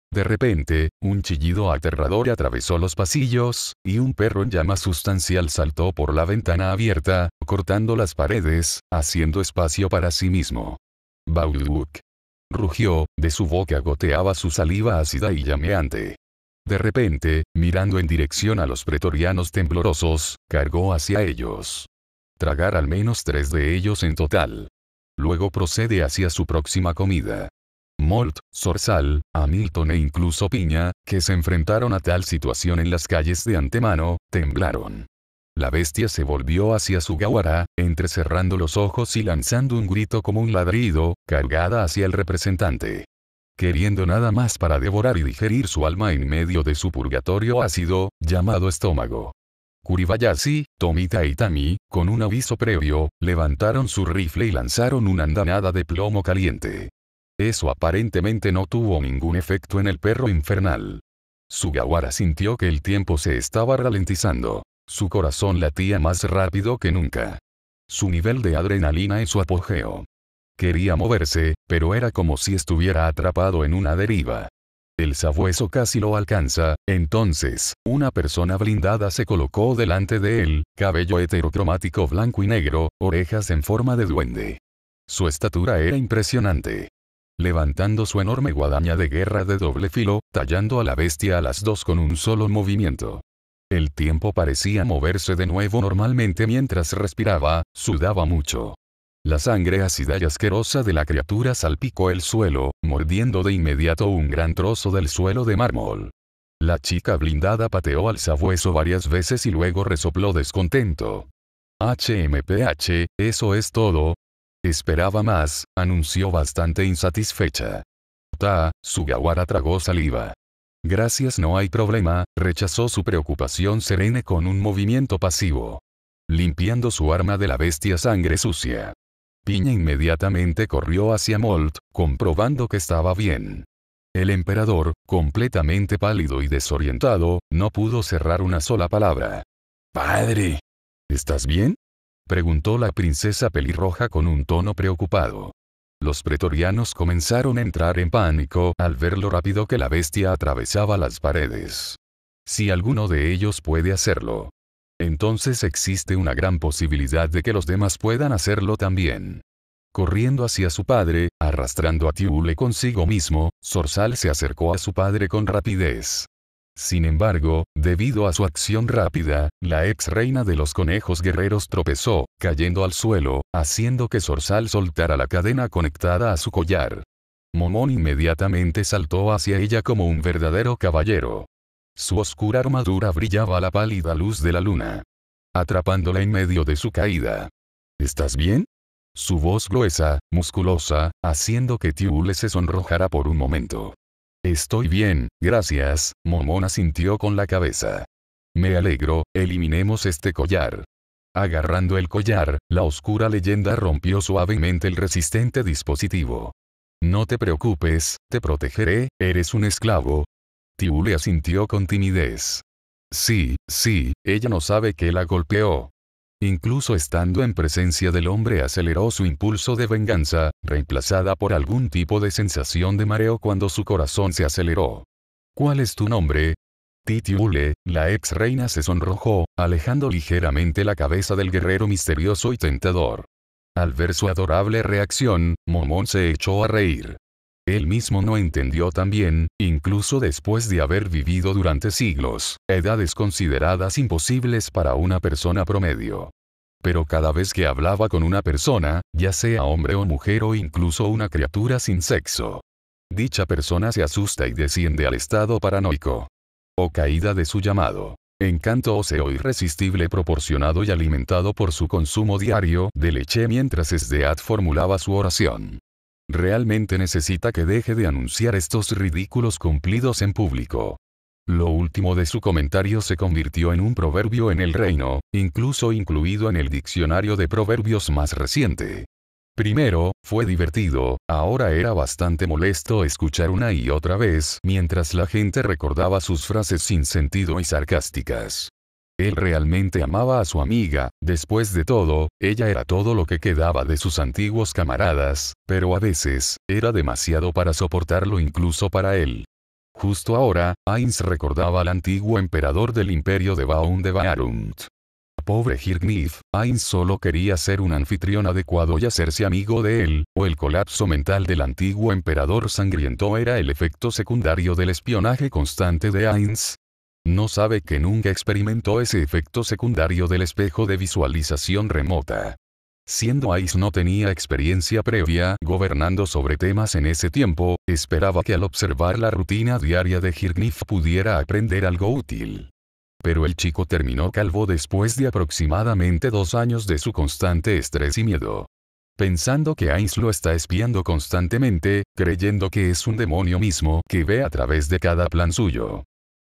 De repente, un chillido aterrador atravesó los pasillos, y un perro en llama sustancial saltó por la ventana abierta, cortando las paredes, haciendo espacio para sí mismo. Bauduk. Rugió, de su boca goteaba su saliva ácida y llameante. De repente, mirando en dirección a los pretorianos temblorosos, cargó hacia ellos. Tragar al menos 3 de ellos en total. Luego procede hacia su próxima comida. Molt, Zorzal, Hamilton e incluso Piña, que se enfrentaron a tal situación en las calles de antemano, temblaron. La bestia se volvió hacia Sugawara, entrecerrando los ojos y lanzando un grito como un ladrido, cargada hacia el representante. queriendo nada más para devorar y digerir su alma en medio de su purgatorio ácido, llamado estómago. Kuribayashi, Tomita y Itami, con un aviso previo, levantaron su rifle y lanzaron una andanada de plomo caliente. Eso aparentemente no tuvo ningún efecto en el perro infernal. Sugawara sintió que el tiempo se estaba ralentizando. Su corazón latía más rápido que nunca. Su nivel de adrenalina en su apogeo. Quería moverse, pero era como si estuviera atrapado en una deriva. El sabueso casi lo alcanza, entonces, una persona blindada se colocó delante de él, cabello heterocromático blanco y negro, orejas en forma de duende. Su estatura era impresionante. Levantando su enorme guadaña de guerra de doble filo, tallando a la bestia a las dos con un solo movimiento. El tiempo parecía moverse de nuevo normalmente mientras respiraba, sudaba mucho. La sangre ácida y asquerosa de la criatura salpicó el suelo, mordiendo de inmediato un gran trozo del suelo de mármol. La chica blindada pateó al sabueso varias veces y luego resopló descontento. HMPH, ¿eso es todo? Esperaba más, anunció bastante insatisfecha. Sugawara tragó saliva. Gracias, no hay problema, rechazó su preocupación serena con un movimiento pasivo. Limpiando su arma de la bestia sangre sucia. Piña inmediatamente corrió hacia Molt, comprobando que estaba bien. El emperador, completamente pálido y desorientado, no pudo cerrar una sola palabra. «Padre, ¿estás bien?», preguntó la princesa pelirroja con un tono preocupado. Los pretorianos comenzaron a entrar en pánico al ver lo rápido que la bestia atravesaba las paredes. Si alguno de ellos puede hacerlo, entonces existe una gran posibilidad de que los demás puedan hacerlo también. Corriendo hacia su padre, arrastrando a Tiule consigo mismo, Zorzal se acercó a su padre con rapidez. Sin embargo, debido a su acción rápida, la ex reina de los conejos guerreros tropezó, cayendo al suelo, haciendo que Zorzal soltara la cadena conectada a su collar. Momón inmediatamente saltó hacia ella como un verdadero caballero. Su oscura armadura brillaba a la pálida luz de la luna, atrapándola en medio de su caída. ¿Estás bien?, su voz gruesa, musculosa, haciendo que Tiule se sonrojara por un momento. Estoy bien, gracias, Momón asintió con la cabeza. Me alegro, eliminemos este collar. Agarrando el collar, la oscura leyenda rompió suavemente el resistente dispositivo. No te preocupes, te protegeré, eres un esclavo. Tiule asintió con timidez. Sí, ella no sabe que la golpeó. Incluso estando en presencia del hombre aceleró su impulso de venganza, reemplazada por algún tipo de sensación de mareo cuando su corazón se aceleró. ¿Cuál es tu nombre? Tiule, la ex reina se sonrojó, alejando ligeramente la cabeza del guerrero misterioso y tentador. Al ver su adorable reacción, Momón se echó a reír. Él mismo no entendió también, incluso después de haber vivido durante siglos, edades consideradas imposibles para una persona promedio. Pero cada vez que hablaba con una persona, ya sea hombre o mujer o incluso una criatura sin sexo, dicha persona se asusta y desciende al estado paranoico. O caída de su llamado. Encanto óseo irresistible proporcionado y alimentado por su consumo diario de leche mientras Sdeat formulaba su oración. Realmente necesita que deje de anunciar estos ridículos cumplidos en público. Lo último de su comentario se convirtió en un proverbio en el reino, incluso incluido en el diccionario de proverbios más reciente. Primero, fue divertido, ahora era bastante molesto escuchar una y otra vez mientras la gente recordaba sus frases sin sentido y sarcásticas. Él realmente amaba a su amiga, después de todo, ella era todo lo que quedaba de sus antiguos camaradas, pero a veces, era demasiado para soportarlo incluso para él. Justo ahora, Ainz recordaba al antiguo emperador del imperio de Baun de Baarunt. Pobre Hirgnif, Ainz solo quería ser un anfitrión adecuado y hacerse amigo de él, o el colapso mental del antiguo emperador sangriento era el efecto secundario del espionaje constante de Ainz. No sabe que nunca experimentó ese efecto secundario del espejo de visualización remota. Siendo Ainz no tenía experiencia previa gobernando sobre temas en ese tiempo, esperaba que al observar la rutina diaria de Hirgnif pudiera aprender algo útil. Pero el chico terminó calvo después de aproximadamente 2 años de su constante estrés y miedo. pensando que Ainz lo está espiando constantemente, creyendo que es un demonio mismo que ve a través de cada plan suyo.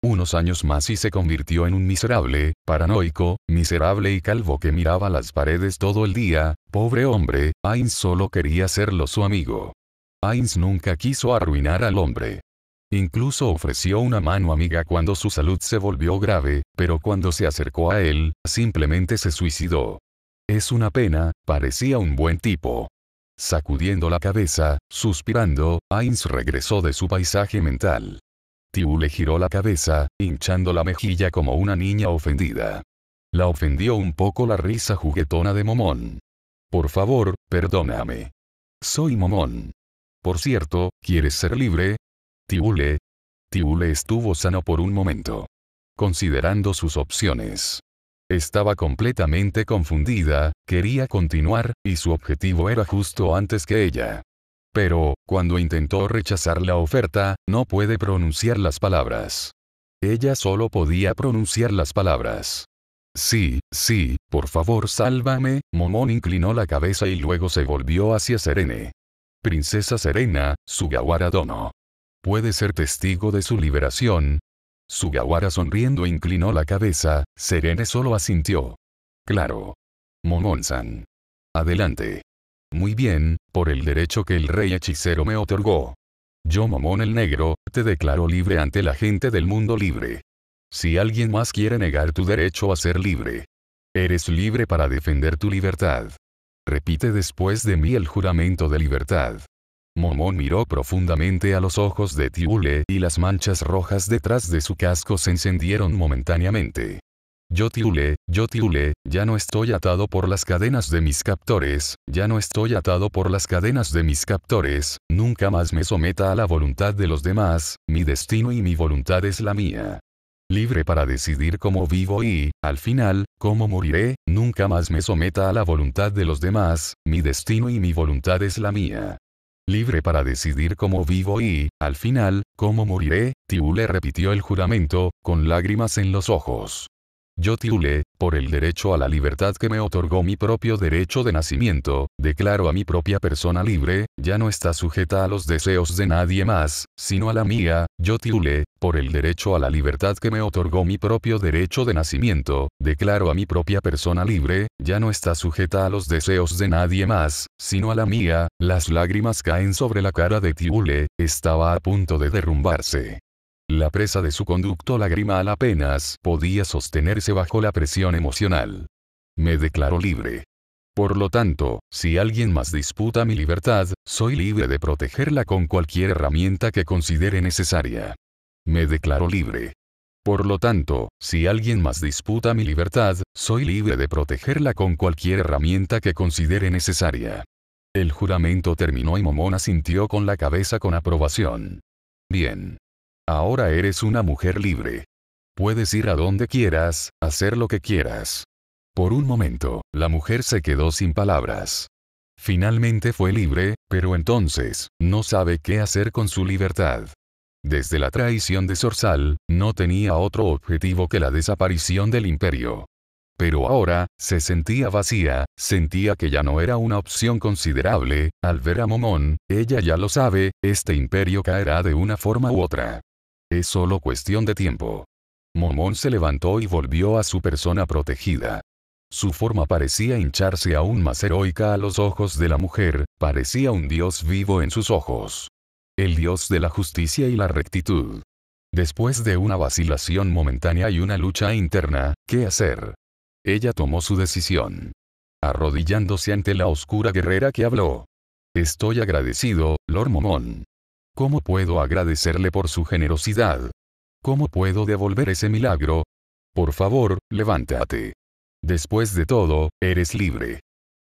Unos años más y se convirtió en un miserable, paranoico, miserable y calvo que miraba las paredes todo el día. Pobre hombre, Ainz solo quería serlo su amigo. Ainz nunca quiso arruinar al hombre. Incluso ofreció una mano amiga cuando su salud se volvió grave, pero cuando se acercó a él, simplemente se suicidó. Es una pena, parecía un buen tipo. Sacudiendo la cabeza, suspirando, Ainz regresó de su paisaje mental. Tiule giró la cabeza, hinchando la mejilla como una niña ofendida. La ofendió un poco la risa juguetona de Momón. Por favor, perdóname. Soy Momón. Por cierto, ¿quieres ser libre? Tiule. Tiule estuvo sano por un momento. Considerando sus opciones. Estaba completamente confundida, quería continuar, y su objetivo era justo antes que ella. Pero, cuando intentó rechazar la oferta, no puede pronunciar las palabras. Ella solo podía pronunciar las palabras. Sí, sí, por favor sálvame. Momón inclinó la cabeza y luego se volvió hacia Serene. Princesa Serena, Sugawara Dono. ¿Puede ser testigo de su liberación? Sugawara sonriendo inclinó la cabeza, Serene solo asintió. Claro. Momón-san. Adelante. Muy bien, por el derecho que el rey hechicero me otorgó. Yo, Momón el Negro, te declaro libre ante la gente del mundo libre. Si alguien más quiere negar tu derecho a ser libre, eres libre para defender tu libertad. Repite después de mí el juramento de libertad. Momón miró profundamente a los ojos de Tiule y las manchas rojas detrás de su casco se encendieron momentáneamente. Yo Tiule, ya no estoy atado por las cadenas de mis captores, ya no estoy atado por las cadenas de mis captores, nunca más me someta a la voluntad de los demás, mi destino y mi voluntad es la mía. Libre para decidir cómo vivo y, al final, cómo moriré, nunca más me someta a la voluntad de los demás, mi destino y mi voluntad es la mía. Libre para decidir cómo vivo y, al final, cómo moriré, Tiule repitió el juramento, con lágrimas en los ojos. Yo Tiule, por el derecho a la libertad que me otorgó mi propio derecho de nacimiento, declaro a mi propia persona libre, ya no está sujeta a los deseos de nadie más, sino a la mía. Yo Tiule, por el derecho a la libertad que me otorgó mi propio derecho de nacimiento, declaro a mi propia persona libre, ya no está sujeta a los deseos de nadie más, sino a la mía. Las lágrimas caen sobre la cara de Tiule, estaba a punto de derrumbarse. La presa de su conducto lagrimal apenas podía sostenerse bajo la presión emocional. Me declaro libre. Por lo tanto, si alguien más disputa mi libertad, soy libre de protegerla con cualquier herramienta que considere necesaria. Me declaro libre. Por lo tanto, si alguien más disputa mi libertad, soy libre de protegerla con cualquier herramienta que considere necesaria. El juramento terminó y Momón asintió con la cabeza con aprobación. Bien. Ahora eres una mujer libre. Puedes ir a donde quieras, hacer lo que quieras. Por un momento, la mujer se quedó sin palabras. Finalmente fue libre, pero entonces, no sabe qué hacer con su libertad. Desde la traición de Zorzal, no tenía otro objetivo que la desaparición del imperio. Pero ahora, se sentía vacía, sentía que ya no era una opción considerable. Al ver a Momón, ella ya lo sabe, este imperio caerá de una forma u otra. Es solo cuestión de tiempo. Momón se levantó y volvió a su persona protegida. Su forma parecía hincharse aún más heroica a los ojos de la mujer, parecía un dios vivo en sus ojos. El dios de la justicia y la rectitud. Después de una vacilación momentánea y una lucha interna, ¿qué hacer? Ella tomó su decisión. Arrodillándose ante la oscura guerrera que habló. Estoy agradecido, Lord Momón. ¿Cómo puedo agradecerle por su generosidad? ¿Cómo puedo devolver ese milagro? Por favor, levántate. Después de todo, eres libre.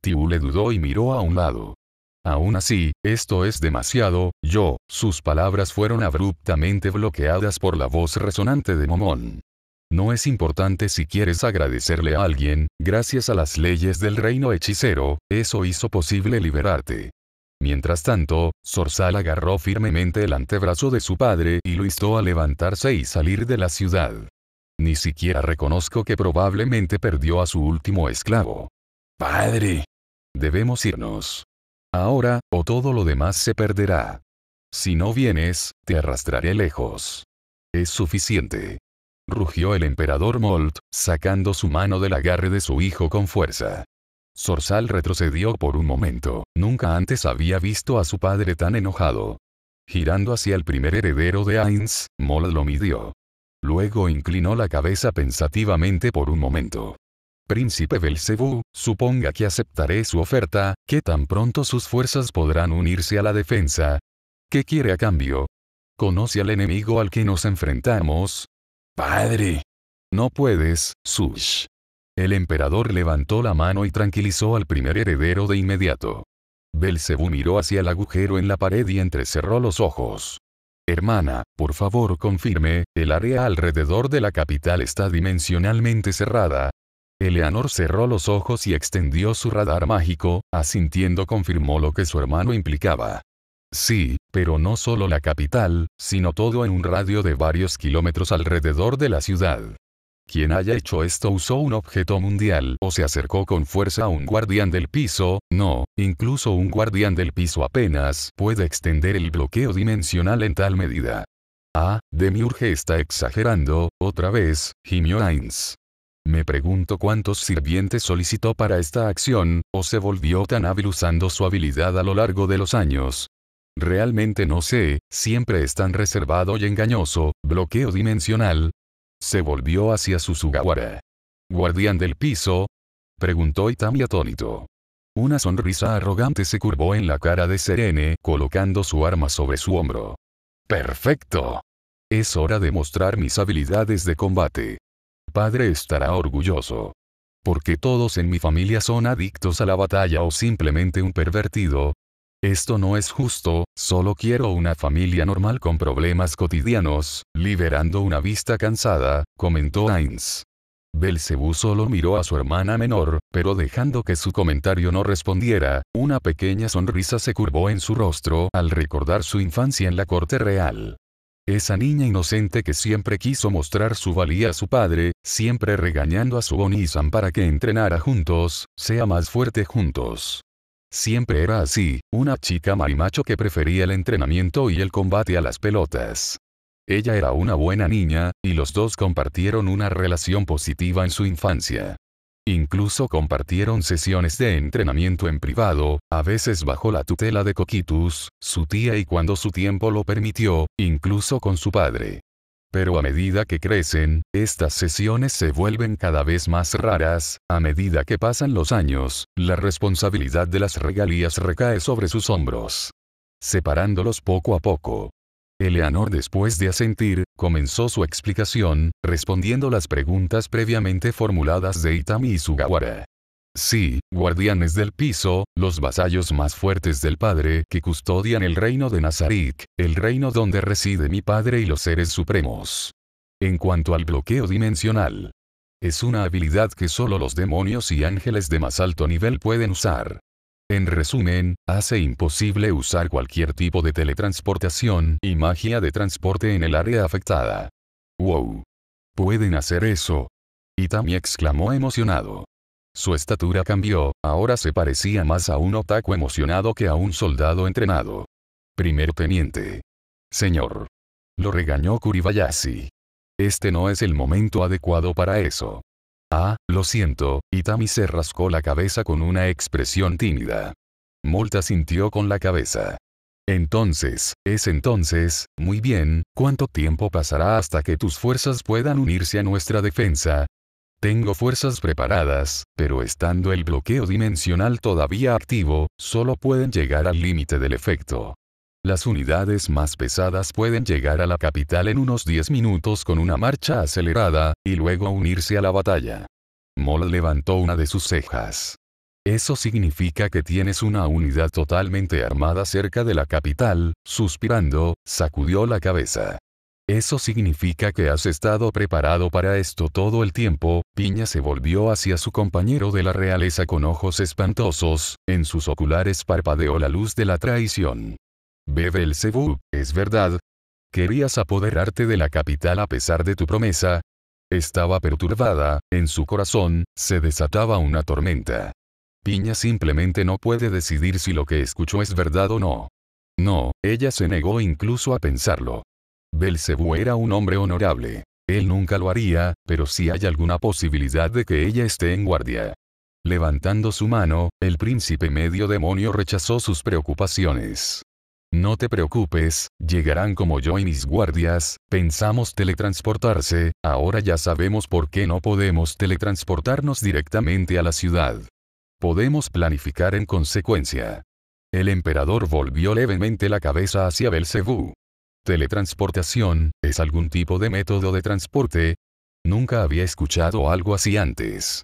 Tiule dudó y miró a un lado. Aún así, esto es demasiado, sus palabras fueron abruptamente bloqueadas por la voz resonante de Momón. No es importante si quieres agradecerle a alguien, gracias a las leyes del reino hechicero, eso hizo posible liberarte. Mientras tanto, Zorzal agarró firmemente el antebrazo de su padre y lo instó a levantarse y salir de la ciudad. Ni siquiera reconozco que probablemente perdió a su último esclavo. Padre. Debemos irnos. Ahora, o todo lo demás se perderá. Si no vienes, te arrastraré lejos. Es suficiente. Rugió el emperador Molt, sacando su mano del agarre de su hijo con fuerza. Zorzal retrocedió por un momento, nunca antes había visto a su padre tan enojado. Girando hacia el primer heredero de Ainz, Molt lo midió. Luego inclinó la cabeza pensativamente por un momento. Príncipe Belcebú, suponga que aceptaré su oferta, que tan pronto sus fuerzas podrán unirse a la defensa. ¿Qué quiere a cambio? ¿Conoce al enemigo al que nos enfrentamos? Padre. No puedes, Sush. El emperador levantó la mano y tranquilizó al primer heredero de inmediato. Belcebú miró hacia el agujero en la pared y entrecerró los ojos. Hermana, por favor confirme, el área alrededor de la capital está dimensionalmente cerrada. Eleanor cerró los ojos y extendió su radar mágico, asintiendo confirmó lo que su hermano implicaba. Sí, pero no solo la capital, sino todo en un radio de varios kilómetros alrededor de la ciudad. Quien haya hecho esto usó un objeto mundial o se acercó con fuerza a un guardián del piso, no, incluso un guardián del piso apenas puede extender el bloqueo dimensional en tal medida. Ah, Demiurge está exagerando, otra vez, gimió Ainz. Me pregunto cuántos sirvientes solicitó para esta acción, o se volvió tan hábil usando su habilidad a lo largo de los años. Realmente no sé, siempre es tan reservado y engañoso, bloqueo dimensional. Se volvió hacia su Sugawara. ¿Guardián del piso? Preguntó Itami atónito. Una sonrisa arrogante se curvó en la cara de Serene, colocando su arma sobre su hombro. ¡Perfecto! Es hora de mostrar mis habilidades de combate. Padre estará orgulloso. ¿Porque todos en mi familia son adictos a la batalla o simplemente un pervertido? Esto no es justo, solo quiero una familia normal con problemas cotidianos, liberando una vista cansada, comentó Ainz. Belcebú solo miró a su hermana menor, pero dejando que su comentario no respondiera, una pequeña sonrisa se curvó en su rostro al recordar su infancia en la corte real. Esa niña inocente que siempre quiso mostrar su valía a su padre, siempre regañando a su Oni-san para que entrenara juntos, sea más fuerte juntos. Siempre era así, una chica marimacho que prefería el entrenamiento y el combate a las pelotas. Ella era una buena niña, y los dos compartieron una relación positiva en su infancia. Incluso compartieron sesiones de entrenamiento en privado, a veces bajo la tutela de Coquitus, su tía y cuando su tiempo lo permitió, incluso con su padre. Pero a medida que crecen, estas sesiones se vuelven cada vez más raras, a medida que pasan los años, la responsabilidad de las regalías recae sobre sus hombros. Separándolos poco a poco. Eleanor, después de asentir, comenzó su explicación, respondiendo las preguntas previamente formuladas de Itami y Sugawara. Sí, guardianes del piso, los vasallos más fuertes del padre que custodian el reino de Nazarik, el reino donde reside mi padre y los seres supremos. En cuanto al bloqueo dimensional, es una habilidad que solo los demonios y ángeles de más alto nivel pueden usar. En resumen, hace imposible usar cualquier tipo de teletransportación y magia de transporte en el área afectada. ¡Wow! ¿Pueden hacer eso? Itami exclamó emocionado. Su estatura cambió, ahora se parecía más a un otaku emocionado que a un soldado entrenado. Primer teniente. Señor. Lo regañó Kuribayashi. Este no es el momento adecuado para eso. Ah, lo siento, Itami se rascó la cabeza con una expresión tímida. Molt asintió con la cabeza. Entonces, muy bien, ¿cuánto tiempo pasará hasta que tus fuerzas puedan unirse a nuestra defensa? Tengo fuerzas preparadas, pero estando el bloqueo dimensional todavía activo, solo pueden llegar al límite del efecto. Las unidades más pesadas pueden llegar a la capital en unos 10 minutos con una marcha acelerada, y luego unirse a la batalla. Molt levantó una de sus cejas. Eso significa que tienes una unidad totalmente armada cerca de la capital, suspirando, sacudió la cabeza. Eso significa que has estado preparado para esto todo el tiempo. Piña se volvió hacia su compañero de la realeza con ojos espantosos, en sus oculares parpadeó la luz de la traición. Belcebú, ¿es verdad? ¿Querías apoderarte de la capital a pesar de tu promesa? Estaba perturbada, en su corazón, se desataba una tormenta. Piña simplemente no puede decidir si lo que escuchó es verdad o no. No, ella se negó incluso a pensarlo. Belcebú era un hombre honorable. Él nunca lo haría, pero si hay alguna posibilidad de que ella esté en guardia. Levantando su mano, el príncipe medio demonio rechazó sus preocupaciones. No te preocupes, llegarán como yo y mis guardias, pensamos teletransportarse, ahora ya sabemos por qué no podemos teletransportarnos directamente a la ciudad. Podemos planificar en consecuencia. El emperador volvió levemente la cabeza hacia Belcebú. ¿Teletransportación es algún tipo de método de transporte? Nunca había escuchado algo así antes.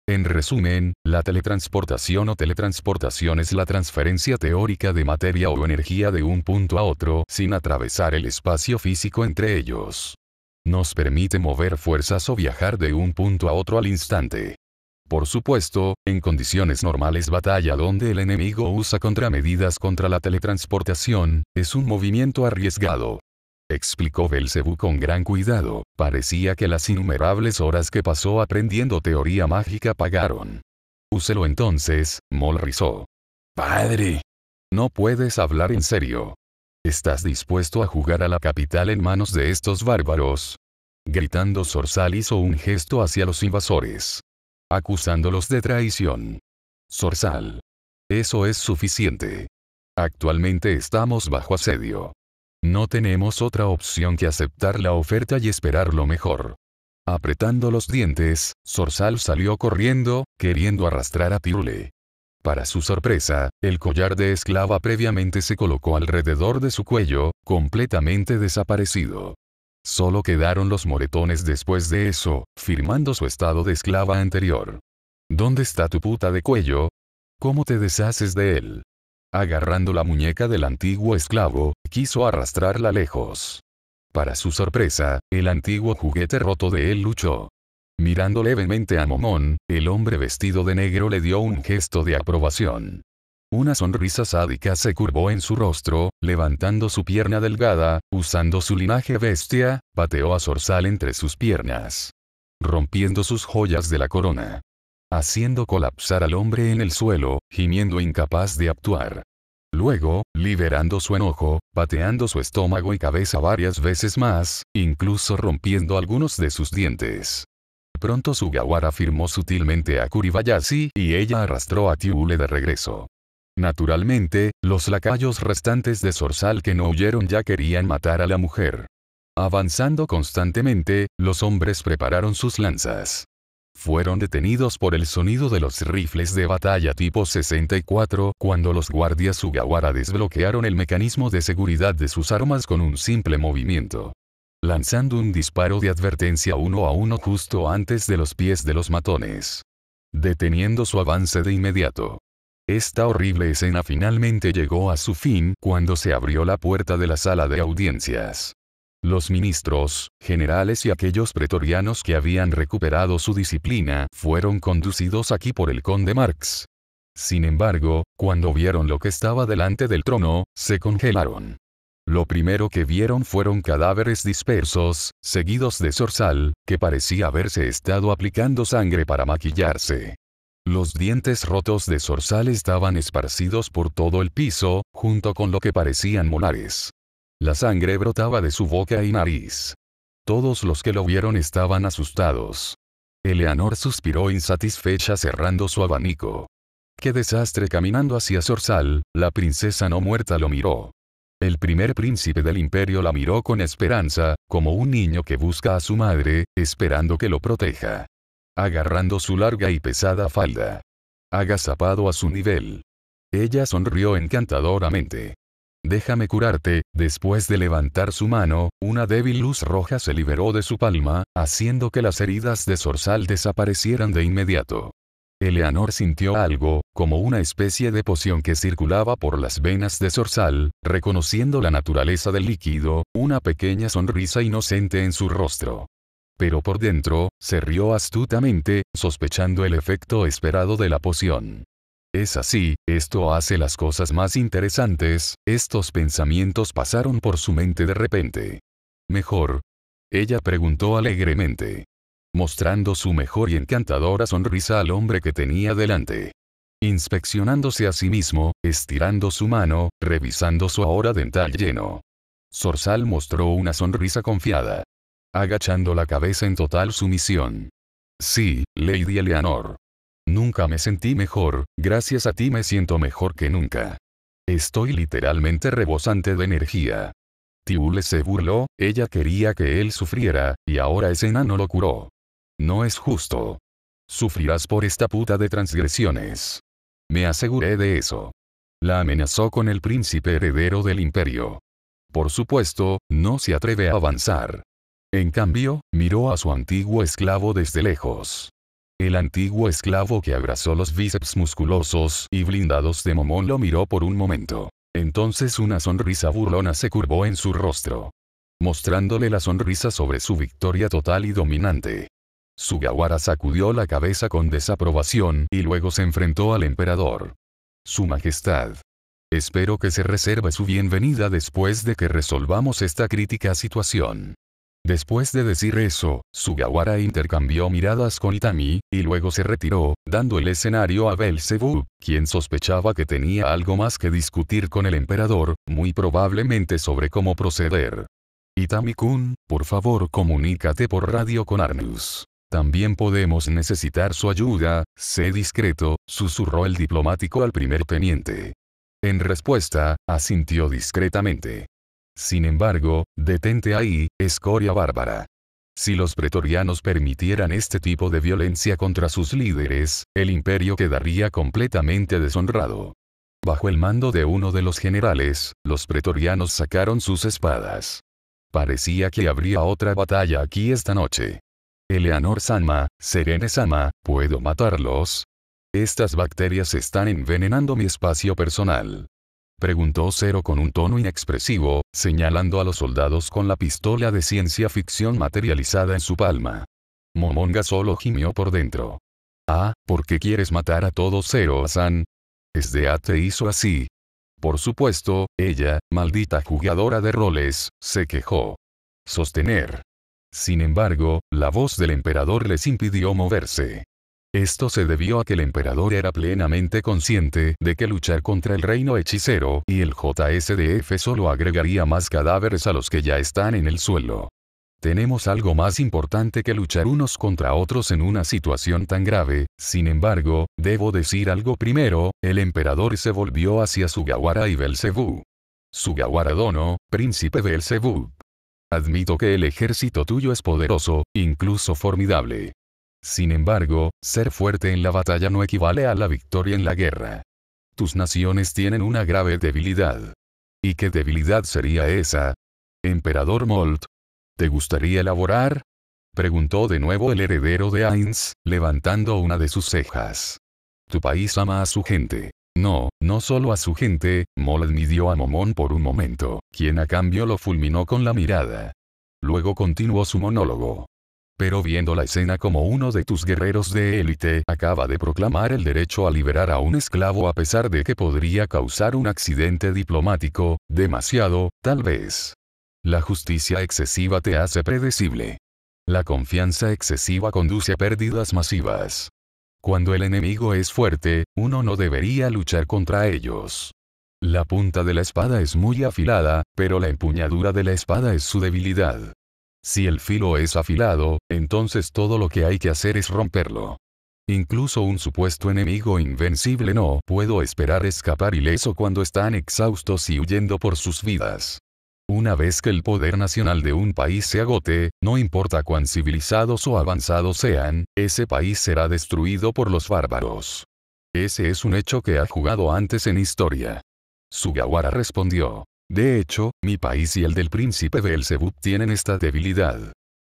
En resumen, la teletransportación o teletransportación es la transferencia teórica de materia o energía de un punto a otro sin atravesar el espacio físico entre ellos. Nos permite mover fuerzas o viajar de un punto a otro al instante. Por supuesto, en condiciones normales batalla donde el enemigo usa contramedidas contra la teletransportación, es un movimiento arriesgado. Explicó Belcebú con gran cuidado, parecía que las innumerables horas que pasó aprendiendo teoría mágica pagaron. Úselo entonces, Mol rizó. Padre. No puedes hablar en serio. ¿Estás dispuesto a jugar a la capital en manos de estos bárbaros? Gritando Zorzal hizo un gesto hacia los invasores. Acusándolos de traición. Zorzal. Eso es suficiente. Actualmente estamos bajo asedio. No tenemos otra opción que aceptar la oferta y esperar lo mejor. Apretando los dientes, Zorzal salió corriendo, queriendo arrastrar a Tirule. Para su sorpresa, el collar de esclava previamente se colocó alrededor de su cuello, completamente desaparecido. Solo quedaron los moretones después de eso, firmando su estado de esclava anterior. ¿Dónde está tu puta de cuello? ¿Cómo te deshaces de él? Agarrando la muñeca del antiguo esclavo, quiso arrastrarla lejos. Para su sorpresa, el antiguo juguete roto de él luchó. Mirando levemente a Momón, el hombre vestido de negro le dio un gesto de aprobación. Una sonrisa sádica se curvó en su rostro, levantando su pierna delgada, usando su linaje bestia, pateó a Zorzal entre sus piernas. Rompiendo sus joyas de la corona. Haciendo colapsar al hombre en el suelo, gimiendo incapaz de actuar. Luego, liberando su enojo, pateando su estómago y cabeza varias veces más, incluso rompiendo algunos de sus dientes. Pronto Sugawara firmó sutilmente a Kuribayashi y ella arrastró a Tirule de regreso. Naturalmente, los lacayos restantes de Zorzal que no huyeron ya querían matar a la mujer. Avanzando constantemente, los hombres prepararon sus lanzas. Fueron detenidos por el sonido de los rifles de batalla tipo 64 cuando los guardias Sugawara desbloquearon el mecanismo de seguridad de sus armas con un simple movimiento. Lanzando un disparo de advertencia 1 a 1 justo antes de los pies de los matones. Deteniendo su avance de inmediato. Esta horrible escena finalmente llegó a su fin cuando se abrió la puerta de la sala de audiencias. Los ministros, generales y aquellos pretorianos que habían recuperado su disciplina fueron conducidos aquí por el conde Marx. Sin embargo, cuando vieron lo que estaba delante del trono, se congelaron. Lo primero que vieron fueron cadáveres dispersos, seguidos de Zorzal, que parecía haberse estado aplicando sangre para maquillarse. Los dientes rotos de Zorzal estaban esparcidos por todo el piso, junto con lo que parecían molares. La sangre brotaba de su boca y nariz. Todos los que lo vieron estaban asustados. Eleanor suspiró insatisfecha cerrando su abanico. ¡Qué desastre! Caminando hacia Zorzal, la princesa no muerta lo miró. El primer príncipe del imperio la miró con esperanza, como un niño que busca a su madre, esperando que lo proteja. Agarrando su larga y pesada falda. Agazapado a su nivel. Ella sonrió encantadoramente. Déjame curarte. Después de levantar su mano, una débil luz roja se liberó de su palma, haciendo que las heridas de Zorzal desaparecieran de inmediato. Eleanor sintió algo, como una especie de poción que circulaba por las venas de Zorzal, reconociendo la naturaleza del líquido, una pequeña sonrisa inocente en su rostro. Pero por dentro, se rió astutamente, sospechando el efecto esperado de la poción. Es así, esto hace las cosas más interesantes, estos pensamientos pasaron por su mente de repente. ¿Mejor? Ella preguntó alegremente. Mostrando su mejor y encantadora sonrisa al hombre que tenía delante. Inspeccionándose a sí mismo, estirando su mano, revisando su ahora dental lleno. Zorzal mostró una sonrisa confiada, agachando la cabeza en total sumisión. Sí, Lady Eleanor. Nunca me sentí mejor, gracias a ti me siento mejor que nunca. Estoy literalmente rebosante de energía. Tiule se burló, ella quería que él sufriera, y ahora ese enano lo curó. No es justo. Sufrirás por esta puta de transgresiones. Me aseguré de eso. La amenazó con el príncipe heredero del imperio. Por supuesto, no se atreve a avanzar. En cambio, miró a su antiguo esclavo desde lejos. El antiguo esclavo que abrazó los bíceps musculosos y blindados de Momón lo miró por un momento. Entonces una sonrisa burlona se curvó en su rostro, mostrándole la sonrisa sobre su victoria total y dominante. Sugawara sacudió la cabeza con desaprobación y luego se enfrentó al emperador. Su Majestad. Espero que se reserve su bienvenida después de que resolvamos esta crítica situación. Después de decir eso, Sugawara intercambió miradas con Itami, y luego se retiró, dando el escenario a Beelzebub, quien sospechaba que tenía algo más que discutir con el emperador, muy probablemente sobre cómo proceder. Itami-kun, por favor comunícate por radio con Arnus. También podemos necesitar su ayuda, sé discreto, susurró el diplomático al primer teniente. En respuesta, asintió discretamente. Sin embargo, detente ahí, escoria bárbara. Si los pretorianos permitieran este tipo de violencia contra sus líderes, el imperio quedaría completamente deshonrado. Bajo el mando de uno de los generales, los pretorianos sacaron sus espadas. Parecía que habría otra batalla aquí esta noche. Eleanor-sama, Serene-sama, ¿puedo matarlos? Estas bacterias están envenenando mi espacio personal. Preguntó Zero con un tono inexpresivo, señalando a los soldados con la pistola de ciencia ficción materializada en su palma. Momonga solo gimió por dentro. Ah, ¿por qué quieres matar a todos, Zero-san? Sda te hizo así. Por supuesto, ella, maldita jugadora de roles, se quejó. Sostener. Sin embargo, la voz del emperador les impidió moverse. Esto se debió a que el emperador era plenamente consciente de que luchar contra el reino hechicero y el JSDF solo agregaría más cadáveres a los que ya están en el suelo. Tenemos algo más importante que luchar unos contra otros en una situación tan grave. Sin embargo, debo decir algo primero, el emperador se volvió hacia Sugawara y Beelzebub. Sugawara Dono, príncipe Beelzebub. Admito que el ejército tuyo es poderoso, incluso formidable. Sin embargo, ser fuerte en la batalla no equivale a la victoria en la guerra. Tus naciones tienen una grave debilidad. ¿Y qué debilidad sería esa? Emperador Molt. ¿Te gustaría elaborar? Preguntó de nuevo el heredero de Ainz, levantando una de sus cejas. Tu país ama a su gente. No, no solo a su gente, Molt midió a Momón por un momento, quien a cambio lo fulminó con la mirada. Luego continuó su monólogo. Pero viendo la escena como uno de tus guerreros de élite acaba de proclamar el derecho a liberar a un esclavo a pesar de que podría causar un accidente diplomático, demasiado, tal vez. La justicia excesiva te hace predecible. La confianza excesiva conduce a pérdidas masivas. Cuando el enemigo es fuerte, uno no debería luchar contra ellos. La punta de la espada es muy afilada, pero la empuñadura de la espada es su debilidad. Si el filo es afilado, entonces todo lo que hay que hacer es romperlo. Incluso un supuesto enemigo invencible no puede esperar escapar ileso cuando están exhaustos y huyendo por sus vidas. Una vez que el poder nacional de un país se agote, no importa cuán civilizados o avanzados sean, ese país será destruido por los bárbaros. Ese es un hecho que ha jugado antes en historia. Sugawara respondió. De hecho, mi país y el del príncipe Beelzebub tienen esta debilidad.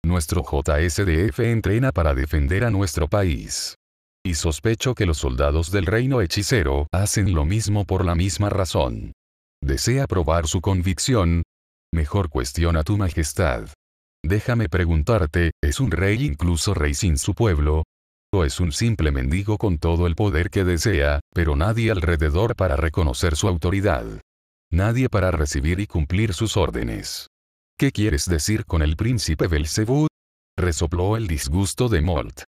Nuestro JSDF entrena para defender a nuestro país. Y sospecho que los soldados del reino hechicero hacen lo mismo por la misma razón. ¿Desea probar su convicción? Mejor cuestiona tu majestad. Déjame preguntarte, ¿es un rey incluso rey sin su pueblo? ¿O es un simple mendigo con todo el poder que desea, pero nadie alrededor para reconocer su autoridad? Nadie para recibir y cumplir sus órdenes. ¿Qué quieres decir con el príncipe Beelzebub? Resopló el disgusto de Molt.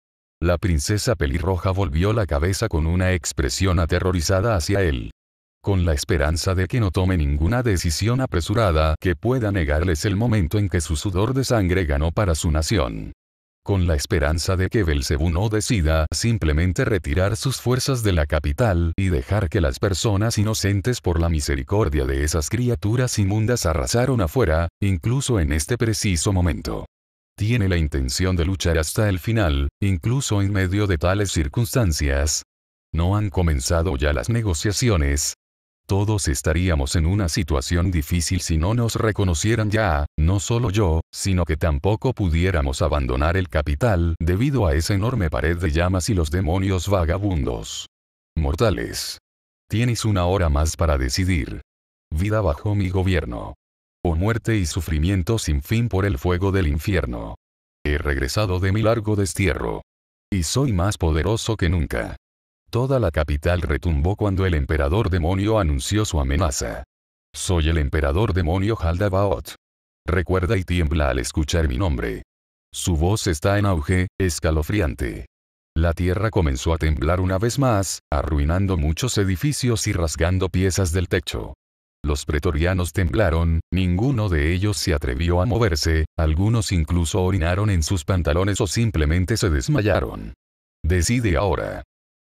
La princesa pelirroja volvió la cabeza con una expresión aterrorizada hacia él. Con la esperanza de que no tome ninguna decisión apresurada que pueda negarles el momento en que su sudor de sangre ganó para su nación. Con la esperanza de que Belcebú no decida simplemente retirar sus fuerzas de la capital y dejar que las personas inocentes por la misericordia de esas criaturas inmundas arrasaron afuera, incluso en este preciso momento. Tiene la intención de luchar hasta el final, incluso en medio de tales circunstancias. ¿No han comenzado ya las negociaciones? Todos estaríamos en una situación difícil si no nos reconocieran ya, no solo yo, sino que tampoco pudiéramos abandonar el capital debido a esa enorme pared de llamas y los demonios vagabundos. Mortales. Tienes una hora más para decidir. Vida bajo mi gobierno. O muerte y sufrimiento sin fin por el fuego del infierno. He regresado de mi largo destierro. Y soy más poderoso que nunca. Toda la capital retumbó cuando el emperador demonio anunció su amenaza. Soy el emperador demonio Haldabaoth. Recuerda y tiembla al escuchar mi nombre. Su voz está en auge, escalofriante. La tierra comenzó a temblar una vez más, arruinando muchos edificios y rasgando piezas del techo. Los pretorianos temblaron, ninguno de ellos se atrevió a moverse, algunos incluso orinaron en sus pantalones o simplemente se desmayaron. Decide ahora.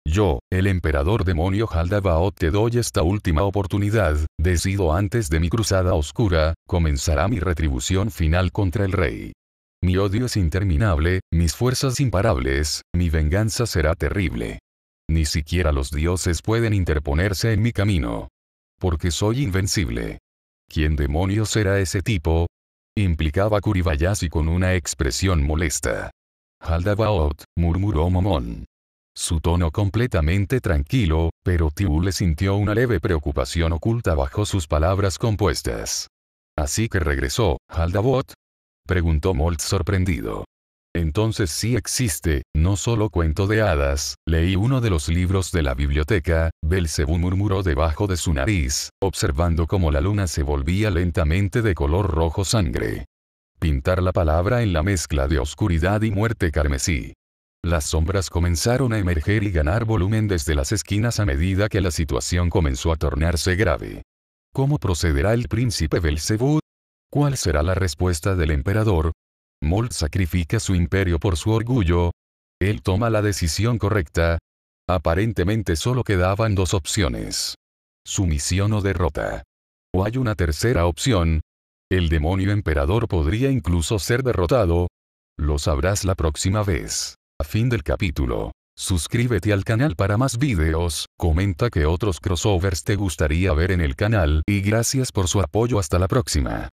Yo, el emperador demonio Haldabaoth, te doy esta última oportunidad, decido antes de mi cruzada oscura, comenzará mi retribución final contra el rey. Mi odio es interminable, mis fuerzas imparables, mi venganza será terrible. Ni siquiera los dioses pueden interponerse en mi camino. Porque soy invencible. ¿Quién demonios era ese tipo? Implicaba Kuribayashi con una expresión molesta. Haldabaoth, murmuró Momon. Su tono completamente tranquilo, pero Tiu sintió una leve preocupación oculta bajo sus palabras compuestas. ¿Así que regresó, Haldabaoth? Preguntó Molt sorprendido. Entonces sí existe, no solo cuento de hadas, leí uno de los libros de la biblioteca, Belcebú murmuró debajo de su nariz, observando cómo la luna se volvía lentamente de color rojo sangre. Pintar la palabra en la mezcla de oscuridad y muerte carmesí. Las sombras comenzaron a emerger y ganar volumen desde las esquinas a medida que la situación comenzó a tornarse grave. ¿Cómo procederá el príncipe Belcebú? ¿Cuál será la respuesta del emperador? Molt sacrifica su imperio por su orgullo. Él toma la decisión correcta. Aparentemente solo quedaban dos opciones. Sumisión o derrota. ¿O hay una tercera opción? El demonio emperador podría incluso ser derrotado. Lo sabrás la próxima vez. A fin del capítulo. Suscríbete al canal para más videos, comenta qué otros crossovers te gustaría ver en el canal y gracias por su apoyo hasta la próxima.